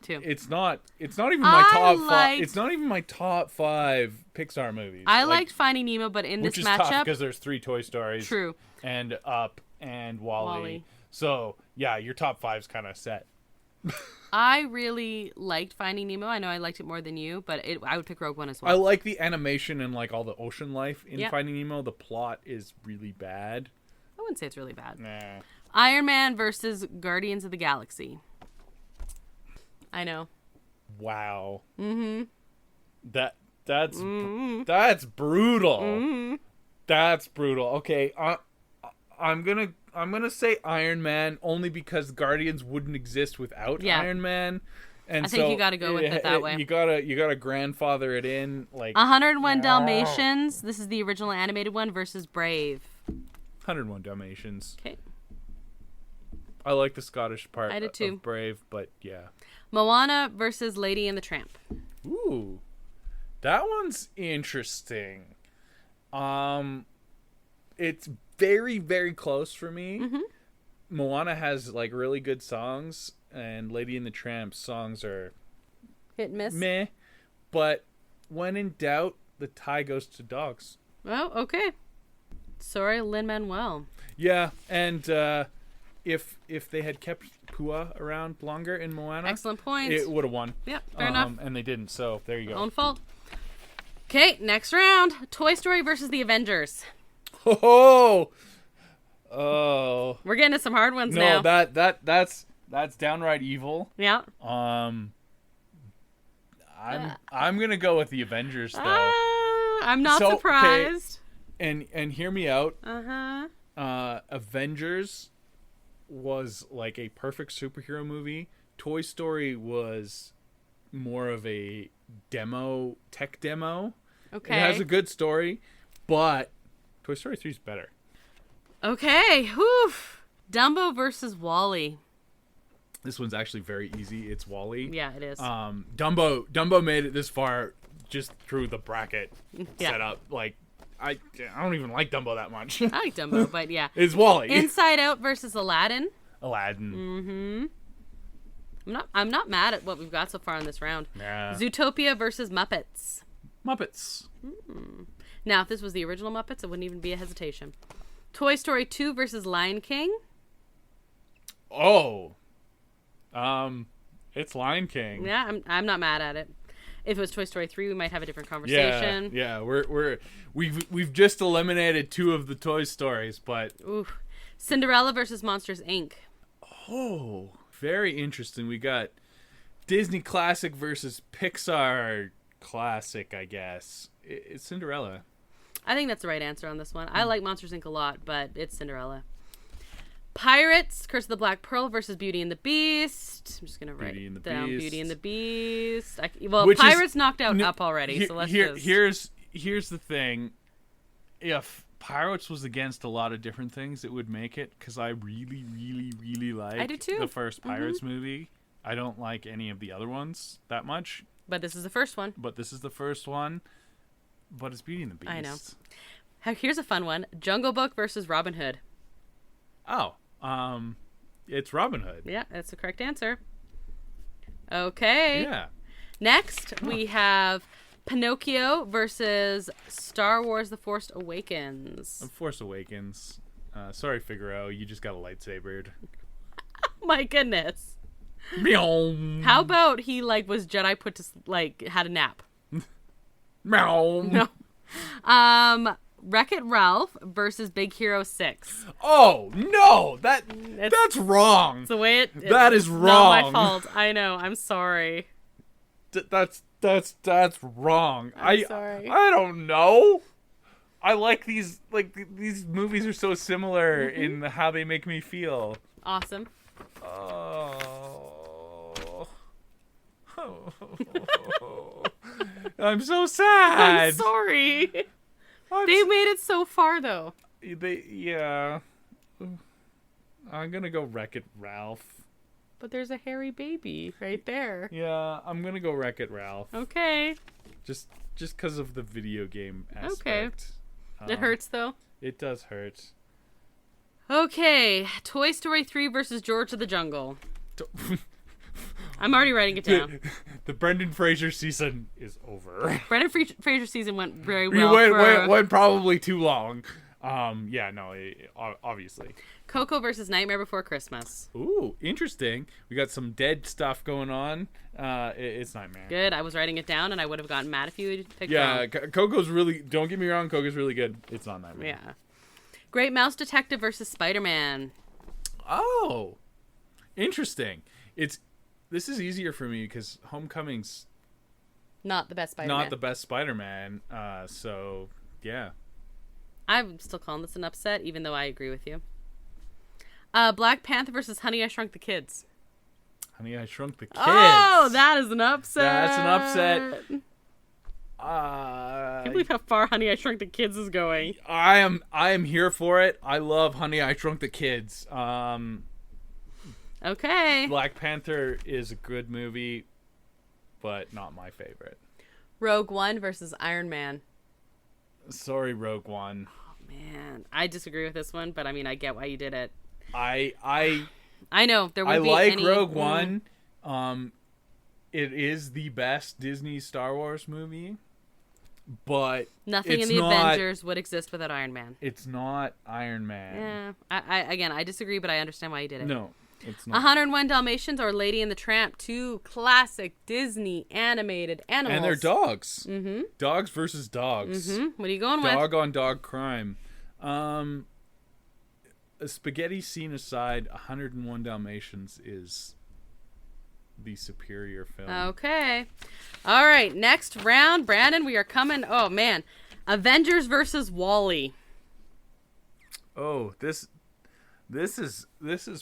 Speaker 2: Too.
Speaker 1: It's not even my top 5. It's not even my top 5 Pixar movies.
Speaker 2: I liked Finding Nemo, but in this
Speaker 1: which is
Speaker 2: matchup,
Speaker 1: tough because there's 3 Toy Stories.
Speaker 2: True.
Speaker 1: And Up and Wall-E. So yeah, your top 5's kind of set.
Speaker 2: I really liked Finding Nemo. I know I liked it more than you, but I would pick Rogue One as well.
Speaker 1: I like the animation and like all the ocean life in Finding Nemo. The plot is really bad.
Speaker 2: I wouldn't say it's really bad.
Speaker 1: Nah.
Speaker 2: Iron Man versus Guardians of the Galaxy. I know.
Speaker 1: Wow.
Speaker 2: Mm-hmm.
Speaker 1: That's
Speaker 2: mm-hmm.
Speaker 1: that's brutal.
Speaker 2: Mm-hmm.
Speaker 1: That's brutal. Okay, I'm gonna say Iron Man only because Guardians wouldn't exist without Iron Man. And
Speaker 2: I think you got to go with it that way.
Speaker 1: You gotta grandfather it in, like
Speaker 2: 101 Dalmatians. This is the original animated one versus Brave.
Speaker 1: 101 Dalmatians.
Speaker 2: Okay.
Speaker 1: I like the Scottish part
Speaker 2: I did too.
Speaker 1: of Brave, but yeah.
Speaker 2: Moana versus Lady and the Tramp.
Speaker 1: Ooh, that one's interesting. It's very, very close for me.
Speaker 2: Mm-hmm.
Speaker 1: Moana has like really good songs, and Lady and the Tramp's songs are
Speaker 2: hit and miss.
Speaker 1: Meh, but when in doubt, the tie goes to dogs.
Speaker 2: Oh, okay. Sorry, Lin-Manuel.
Speaker 1: Yeah, and if they had kept Pua around longer in Moana,
Speaker 2: excellent point.
Speaker 1: It would have won.
Speaker 2: Yeah, fair enough.
Speaker 1: And they didn't, so there you go.
Speaker 2: Own fault. Okay, next round. Toy Story versus the Avengers.
Speaker 1: Oh.
Speaker 2: We're getting to some hard ones now.
Speaker 1: No, that's downright evil.
Speaker 2: Yeah.
Speaker 1: I'm gonna go with the Avengers though.
Speaker 2: I'm not surprised.
Speaker 1: Okay, and hear me out.
Speaker 2: Uh-huh.
Speaker 1: Avengers was like a perfect superhero movie. Toy Story was more of a tech demo.
Speaker 2: Okay.
Speaker 1: It has a good story, but Toy Story 3 is better.
Speaker 2: Okay. Whew. Dumbo versus Wall-E.
Speaker 1: This one's actually very easy. It's Wall-E.
Speaker 2: Yeah, it is.
Speaker 1: Dumbo made it this far just through the bracket setup. Like, I don't even like Dumbo that much.
Speaker 2: I like Dumbo, but yeah.
Speaker 1: It's Wall-E.
Speaker 2: Inside Out versus Aladdin.
Speaker 1: Aladdin.
Speaker 2: Mm-hmm. I'm not mad at what we've got so far in this round.
Speaker 1: Nah.
Speaker 2: Zootopia versus Muppets.
Speaker 1: Muppets.
Speaker 2: Now, if this was the original Muppets, it wouldn't even be a hesitation. Toy Story 2 versus Lion King.
Speaker 1: Oh. It's Lion King.
Speaker 2: Yeah, I'm not mad at it. If it was Toy Story 3, we might have a different conversation.
Speaker 1: Yeah. We've just eliminated 2 of the Toy Stories, but
Speaker 2: ooh. Cinderella versus Monsters Inc.
Speaker 1: Oh, very interesting. We got Disney classic versus Pixar classic, I guess. It's Cinderella.
Speaker 2: I think that's the right answer on this one. I like Monsters Inc. a lot, but it's Cinderella. Pirates, Curse of the Black Pearl versus Beauty and the Beast. I'm just going to write down
Speaker 1: Beast.
Speaker 2: Beauty and the Beast.
Speaker 1: Which
Speaker 2: Pirates knocked out Up already, so let's
Speaker 1: here's the thing. If Pirates was against a lot of different things, it would make it, because I really, really, really like
Speaker 2: I do too.
Speaker 1: the first Pirates movie. I don't like any of the other ones that much.
Speaker 2: But this is the first one.
Speaker 1: But it's Beauty and the Beast.
Speaker 2: I know. Here's a fun one. Jungle Book versus Robin Hood.
Speaker 1: Oh, it's Robin Hood.
Speaker 2: Yeah, that's the correct answer. Okay.
Speaker 1: Yeah.
Speaker 2: Next, we have Pinocchio versus Star Wars The Force Awakens.
Speaker 1: Force Awakens. Sorry, Figaro, you just got a lightsabered.
Speaker 2: Oh my goodness.
Speaker 1: Meow.
Speaker 2: How about he was Jedi put to had a nap?
Speaker 1: Meow.
Speaker 2: No. Wreck-It Ralph versus Big Hero 6.
Speaker 1: Oh no, that's wrong.
Speaker 2: It's the way
Speaker 1: that is wrong.
Speaker 2: Not my fault. I know. I'm sorry.
Speaker 1: That's wrong.
Speaker 2: I'm sorry.
Speaker 1: I don't know. I like these movies are so similar in how they make me feel.
Speaker 2: Awesome.
Speaker 1: Oh. I'm so sad.
Speaker 2: I'm sorry. They made it so far, though.
Speaker 1: Yeah. I'm gonna go Wreck-It Ralph.
Speaker 2: But there's a hairy baby right there.
Speaker 1: Yeah, I'm gonna go Wreck-It Ralph.
Speaker 2: Okay.
Speaker 1: Just because of the video game aspect.
Speaker 2: Okay. It hurts, though?
Speaker 1: It does hurt.
Speaker 2: Okay. Toy Story 3 versus George of the Jungle. I'm already writing it down.
Speaker 1: The Brendan Fraser season is over.
Speaker 2: Brendan Fraser season went very well.
Speaker 1: Went probably too long. Obviously.
Speaker 2: Coco versus Nightmare Before Christmas.
Speaker 1: Ooh, interesting. We got some dead stuff going on. It's Nightmare.
Speaker 2: Good. I was writing it down, and I would have gotten mad if you had picked
Speaker 1: wrong. Coco's really. Don't get me wrong. Coco's really good. It's not Nightmare.
Speaker 2: Yeah. Great Mouse Detective versus Spider-Man.
Speaker 1: Oh, interesting. This is easier for me because Homecoming's
Speaker 2: not the best Spider-Man.
Speaker 1: Not the best Spider-Man. So yeah.
Speaker 2: I'm still calling this an upset, even though I agree with you. Black Panther versus Honey, I Shrunk the Kids.
Speaker 1: Honey, I Shrunk the Kids.
Speaker 2: Oh, that is an upset.
Speaker 1: That's an upset.
Speaker 2: I can't believe how far Honey, I Shrunk the Kids is going.
Speaker 1: I am here for it. I love Honey, I Shrunk the Kids.
Speaker 2: Okay.
Speaker 1: Black Panther is a good movie, but not my favorite.
Speaker 2: Rogue One versus Iron Man.
Speaker 1: Sorry, Rogue One.
Speaker 2: Oh, man. I disagree with this one, but I mean, I get why you did it.
Speaker 1: I
Speaker 2: know. There would be
Speaker 1: like Rogue One. It is the best Disney Star Wars movie, but
Speaker 2: nothing in the Avengers would exist without Iron Man.
Speaker 1: It's not Iron Man.
Speaker 2: Yeah. I disagree, but I understand why you did it.
Speaker 1: No. It's not.
Speaker 2: 101 Dalmatians or Lady and the Tramp, two classic Disney animated animals.
Speaker 1: And they're dogs.
Speaker 2: Mm-hmm.
Speaker 1: Dogs versus dogs.
Speaker 2: Mm-hmm. What are you going with?
Speaker 1: Dog on dog crime. A spaghetti scene aside, 101 Dalmatians is the superior film.
Speaker 2: Okay. All right. Next round, Brandon, we are coming. Oh, man. Avengers versus Wall-E.
Speaker 1: Oh, This is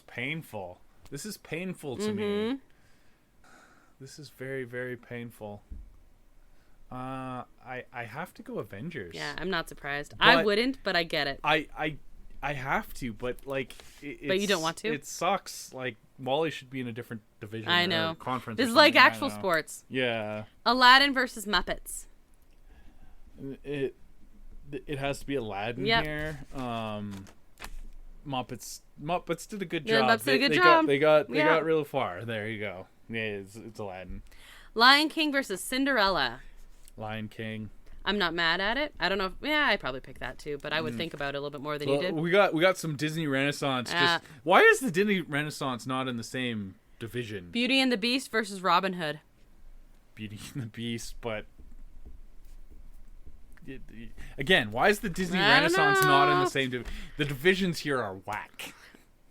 Speaker 1: painful. This is painful to me. This is very, very painful. I have to go Avengers.
Speaker 2: Yeah, I'm not surprised. I wouldn't, but I get it.
Speaker 1: I have to, but but
Speaker 2: you don't want to.
Speaker 1: It sucks. Like Wall-E should be in a different division.
Speaker 2: I know.
Speaker 1: Or conference.
Speaker 2: This is like actual sports.
Speaker 1: Yeah.
Speaker 2: Aladdin versus Muppets.
Speaker 1: It has to be Aladdin here. Muppets did a good job.
Speaker 2: Muppets did a good job.
Speaker 1: They got real far. There you go. Yeah, it's Aladdin.
Speaker 2: Lion King versus Cinderella.
Speaker 1: Lion King.
Speaker 2: I'm not mad at it. I don't know. I'd probably pick that too, but I would think about it a little bit more than you did.
Speaker 1: We got some Disney Renaissance. Why is the Disney Renaissance not in the same division?
Speaker 2: Beauty and the Beast versus Robin Hood.
Speaker 1: Beauty and the Beast, but again, why is the Disney Renaissance not in the same division? The divisions here are whack.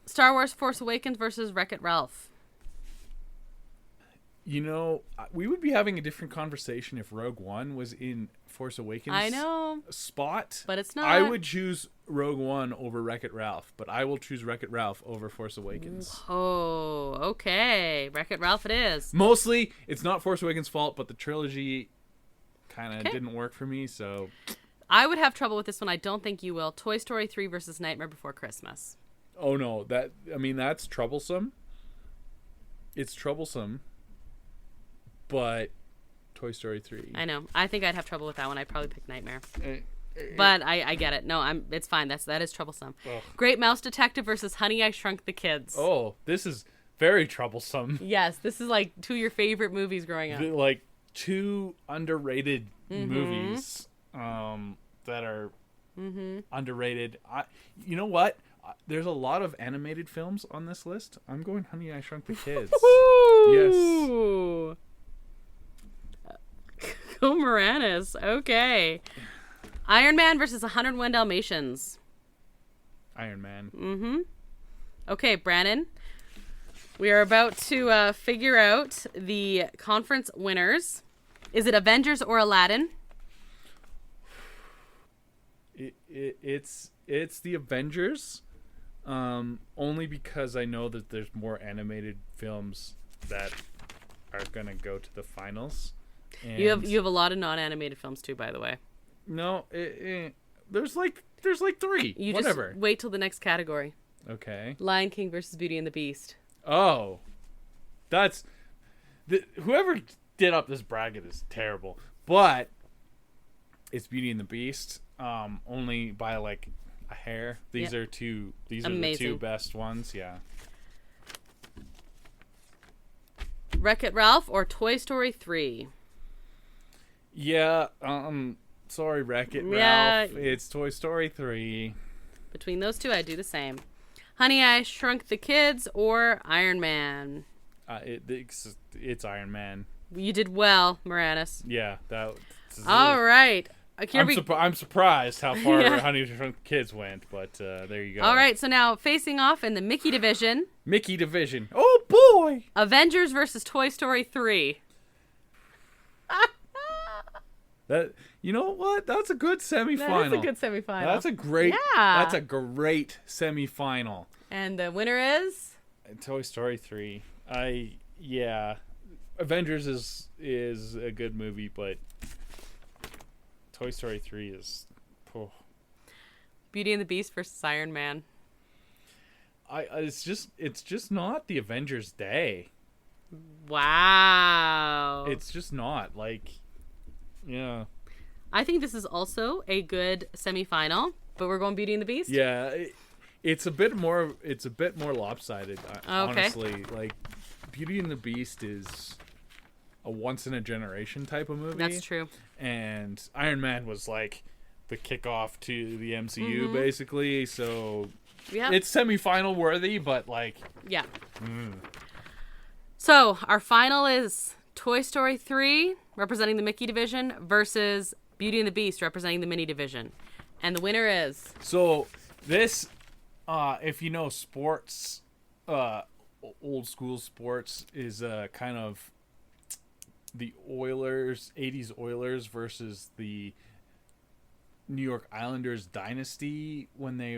Speaker 2: Star Wars Force Awakens versus Wreck-It Ralph.
Speaker 1: You know, we would be having a different conversation if Rogue One was in Force Awakens.
Speaker 2: I know.
Speaker 1: Spot.
Speaker 2: But it's not.
Speaker 1: I would choose Rogue One over Wreck-It Ralph, but I will choose Wreck-It Ralph over Force Awakens.
Speaker 2: Oh, okay. Wreck-It Ralph it is.
Speaker 1: Mostly, it's not Force Awakens' fault, but the trilogy kind of didn't work for me, so...
Speaker 2: I would have trouble with this one. I don't think you will. Toy Story 3 versus Nightmare Before Christmas.
Speaker 1: Oh, no. That's troublesome. It's troublesome. But Toy Story 3.
Speaker 2: I know. I think I'd have trouble with that one. I'd probably pick Nightmare. But I get it. No, it's fine. That is troublesome. Ugh. Great Mouse Detective versus Honey, I Shrunk the Kids.
Speaker 1: Oh, this is very troublesome.
Speaker 2: Yes, this is like two of your favorite movies growing up.
Speaker 1: Like two underrated movies that are underrated. You know what? There's a lot of animated films on this list. I'm going Honey, I Shrunk the Kids. Yes.
Speaker 2: Go Moranis. Okay. Iron Man versus 101 Dalmatians.
Speaker 1: Iron Man.
Speaker 2: Okay, Brandon. We are about to figure out the conference winners. Is it Avengers or Aladdin?
Speaker 1: It's the Avengers. Only because I know that there's more animated films that are gonna go to the finals. And
Speaker 2: you have a lot of non-animated films too, by the way.
Speaker 1: No, there's like 3.
Speaker 2: You
Speaker 1: Whatever.
Speaker 2: Just wait till the next category.
Speaker 1: Okay.
Speaker 2: Lion King versus Beauty and the Beast.
Speaker 1: Oh, that's whoever did up this bracket is terrible, but it's Beauty and the Beast. Only by like a hair. These are the two best ones. Yeah.
Speaker 2: Wreck-It Ralph or Toy Story 3?
Speaker 1: Yeah. Sorry, Wreck-It Ralph. It's Toy Story 3.
Speaker 2: Between those two, I do the same. Honey, I Shrunk the Kids or Iron Man?
Speaker 1: It's Iron Man.
Speaker 2: You did well, Moranis.
Speaker 1: Yeah.
Speaker 2: All right.
Speaker 1: I'm surprised how far Honey, I Shrunk the Kids went, but there you go.
Speaker 2: All right, so now facing off in the Mickey division.
Speaker 1: Oh, boy!
Speaker 2: Avengers versus Toy Story 3.
Speaker 1: You know what? That's a good semifinal.
Speaker 2: That is a good semifinal.
Speaker 1: That's a great semifinal.
Speaker 2: And the winner is?
Speaker 1: Toy Story 3. Avengers is a good movie, but Toy Story 3 is... Oh.
Speaker 2: Beauty and the Beast versus Iron Man.
Speaker 1: It's just not the Avengers Day.
Speaker 2: Wow.
Speaker 1: It's just not. Like, yeah.
Speaker 2: I think this is also a good semifinal, but we're going Beauty and the Beast?
Speaker 1: Yeah. It's a bit more lopsided, honestly. Like, Beauty and the Beast is a once-in-a-generation type of movie.
Speaker 2: That's true.
Speaker 1: And Iron Man was, like, the kickoff to the MCU, basically. So, it's semifinal worthy, but, like...
Speaker 2: Yeah. So, our final is Toy Story 3, representing the Mickey division, versus Beauty and the Beast, representing the Minnie division. And the winner is...
Speaker 1: So, this, if you know sports, old school sports, is kind of the Oilers, 80s Oilers versus the New York Islanders dynasty when they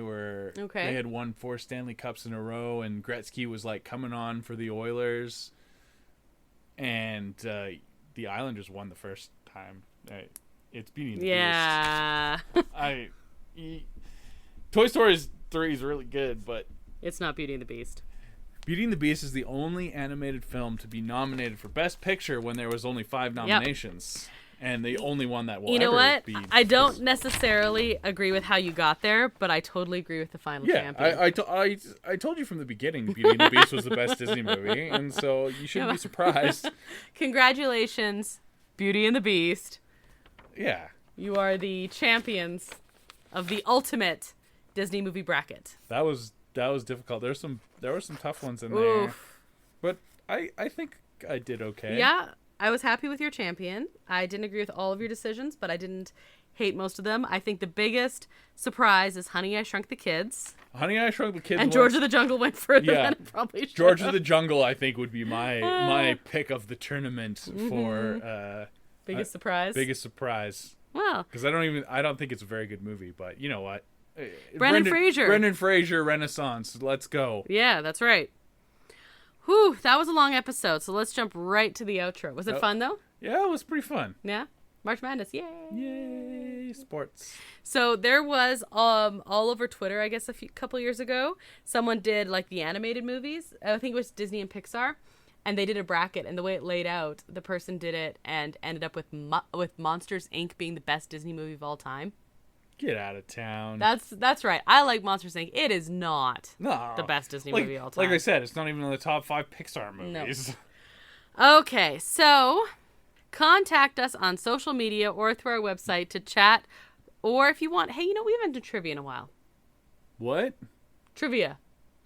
Speaker 1: had won 4 Stanley Cups in a row, and Gretzky was like coming on for the Oilers, and the Islanders won the first time. It's Beauty and the Beast. Toy Story 3 is really good, but
Speaker 2: it's not Beauty and the Beast.
Speaker 1: Beauty and the Beast is the only animated film to be nominated for Best Picture when there was only 5 nominations. And the only one that will
Speaker 2: You know
Speaker 1: ever
Speaker 2: what?
Speaker 1: be...
Speaker 2: I don't necessarily agree with how you got there, but I totally agree with the final champion.
Speaker 1: I told you from the beginning Beauty and the Beast was the best Disney movie, and so you shouldn't be surprised.
Speaker 2: Congratulations, Beauty and the Beast.
Speaker 1: Yeah.
Speaker 2: You are the champions of the ultimate Disney movie bracket.
Speaker 1: That was difficult. There were some tough ones in there. But I think I did okay.
Speaker 2: Yeah. I was happy with your champion. I didn't agree with all of your decisions, but I didn't Hate most of them. I think the biggest surprise is Honey, I Shrunk the Kids.
Speaker 1: Honey, I Shrunk the Kids.
Speaker 2: And George of the Jungle went further than it probably should.
Speaker 1: George of the Jungle, I think, would be my pick of the tournament for
Speaker 2: biggest surprise.
Speaker 1: Biggest surprise.
Speaker 2: Well,
Speaker 1: because I don't think it's a very good movie, but you know what?
Speaker 2: Brendan Fraser.
Speaker 1: Brendan Fraser Renaissance. Let's go.
Speaker 2: Yeah, that's right. Whew, that was a long episode, so let's jump right to the outro. Was it fun though?
Speaker 1: Yeah, it was pretty fun.
Speaker 2: Yeah. March Madness, yay!
Speaker 1: Yay, sports.
Speaker 2: So there was all over Twitter, I guess couple years ago, someone did like the animated movies. I think it was Disney and Pixar, and they did a bracket. And the way it laid out, the person did it and ended up with Monsters Inc. being the best Disney movie of all time.
Speaker 1: Get out of town.
Speaker 2: That's right. I like Monsters Inc. It is not the best Disney movie of all time.
Speaker 1: Like I said, it's not even in the top 5 Pixar movies.
Speaker 2: No. Okay, so contact us on social media or through our website to chat, or if you want, hey, we haven't done trivia in a while.
Speaker 1: What?
Speaker 2: Trivia.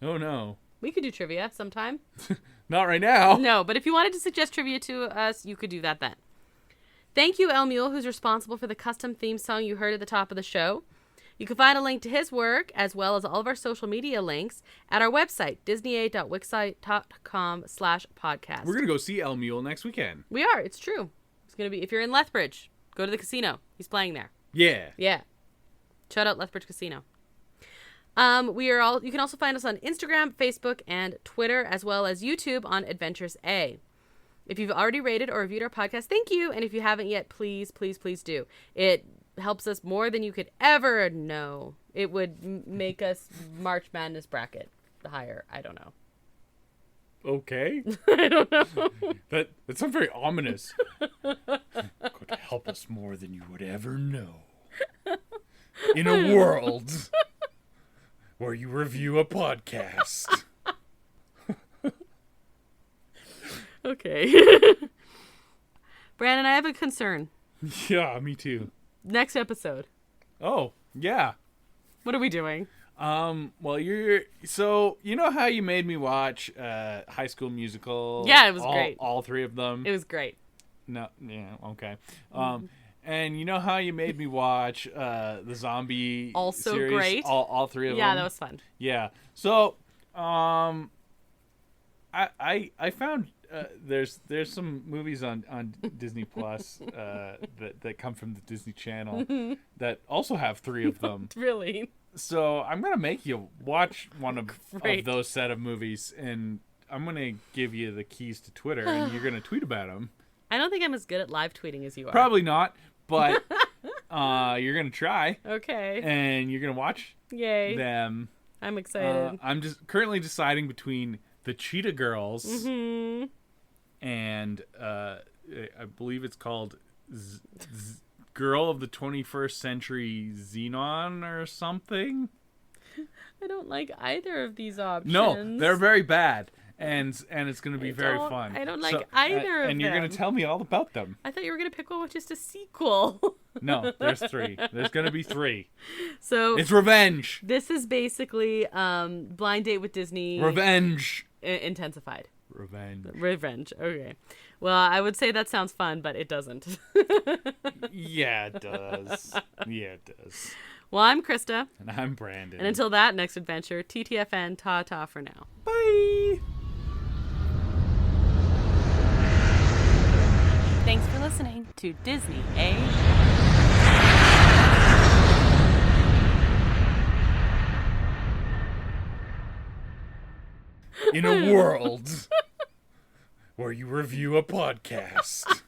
Speaker 1: Oh, no.
Speaker 2: We could do trivia sometime.
Speaker 1: Not right now.
Speaker 2: No, but if you wanted to suggest trivia to us, you could do that then. Thank you, El Mule, who's responsible for the custom theme song you heard at the top of the show. You can find a link to his work, as well as all of our social media links, at our website, disneya.wixsite.com/podcast.
Speaker 1: We're going to go see El Mule next weekend.
Speaker 2: We are. It's true. It's going to be, if you're in Lethbridge, go to the casino. He's playing there.
Speaker 1: Yeah.
Speaker 2: Yeah. Shout out Lethbridge Casino. You can also find us on Instagram, Facebook, and Twitter, as well as YouTube on Adventures A. If you've already rated or reviewed our podcast, thank you. And if you haven't yet, please, please, please do. It helps us more than you could ever know. It would make us March Madness bracket higher. I don't know.
Speaker 1: Okay.
Speaker 2: I don't know.
Speaker 1: That sounds very ominous. Could help us more than you would ever know. In a world where you review a podcast.
Speaker 2: Okay. Brandon, I have a concern.
Speaker 1: Yeah, me too.
Speaker 2: Next episode.
Speaker 1: Oh, yeah.
Speaker 2: What are we doing?
Speaker 1: Well, you know how you made me watch High School Musical?
Speaker 2: Yeah, it was great.
Speaker 1: All 3 of them.
Speaker 2: It was great.
Speaker 1: No, yeah, okay. And you know how you made me watch the zombie
Speaker 2: also
Speaker 1: series?
Speaker 2: Great.
Speaker 1: All 3 of them.
Speaker 2: Yeah, that was fun.
Speaker 1: Yeah. So, I found there's some movies on Disney Plus that come from the Disney Channel that also have 3 of them.
Speaker 2: Really?
Speaker 1: So I'm gonna make you watch one of those set of movies, and I'm gonna give you the keys to Twitter, and you're gonna tweet about them.
Speaker 2: I don't think I'm as good at live tweeting as you are.
Speaker 1: Probably not, but you're gonna try.
Speaker 2: Okay.
Speaker 1: And you're gonna watch them.
Speaker 2: I'm excited.
Speaker 1: I'm just currently deciding between the Cheetah Girls and I believe it's called Girl of the 21st Century Xenon or something.
Speaker 2: I don't like either of these options.
Speaker 1: No, they're very bad. And it's going to be very fun.
Speaker 2: I don't like either of them.
Speaker 1: And you're going to tell me all about them.
Speaker 2: I thought you were going to pick one with just a sequel.
Speaker 1: No, there's 3. There's going to be 3.
Speaker 2: So
Speaker 1: it's revenge.
Speaker 2: This is basically Blind Date with Disney.
Speaker 1: Revenge.
Speaker 2: Intensified.
Speaker 1: Revenge.
Speaker 2: Okay. Well, I would say that sounds fun, but it doesn't.
Speaker 1: Yeah, it does. Yeah, it does.
Speaker 2: Well, I'm Krysta.
Speaker 1: And I'm Brandon.
Speaker 2: And until that next adventure, TTFN, ta-ta for now.
Speaker 1: Bye!
Speaker 2: Thanks for listening to Disney A.
Speaker 1: In a world where you review a podcast.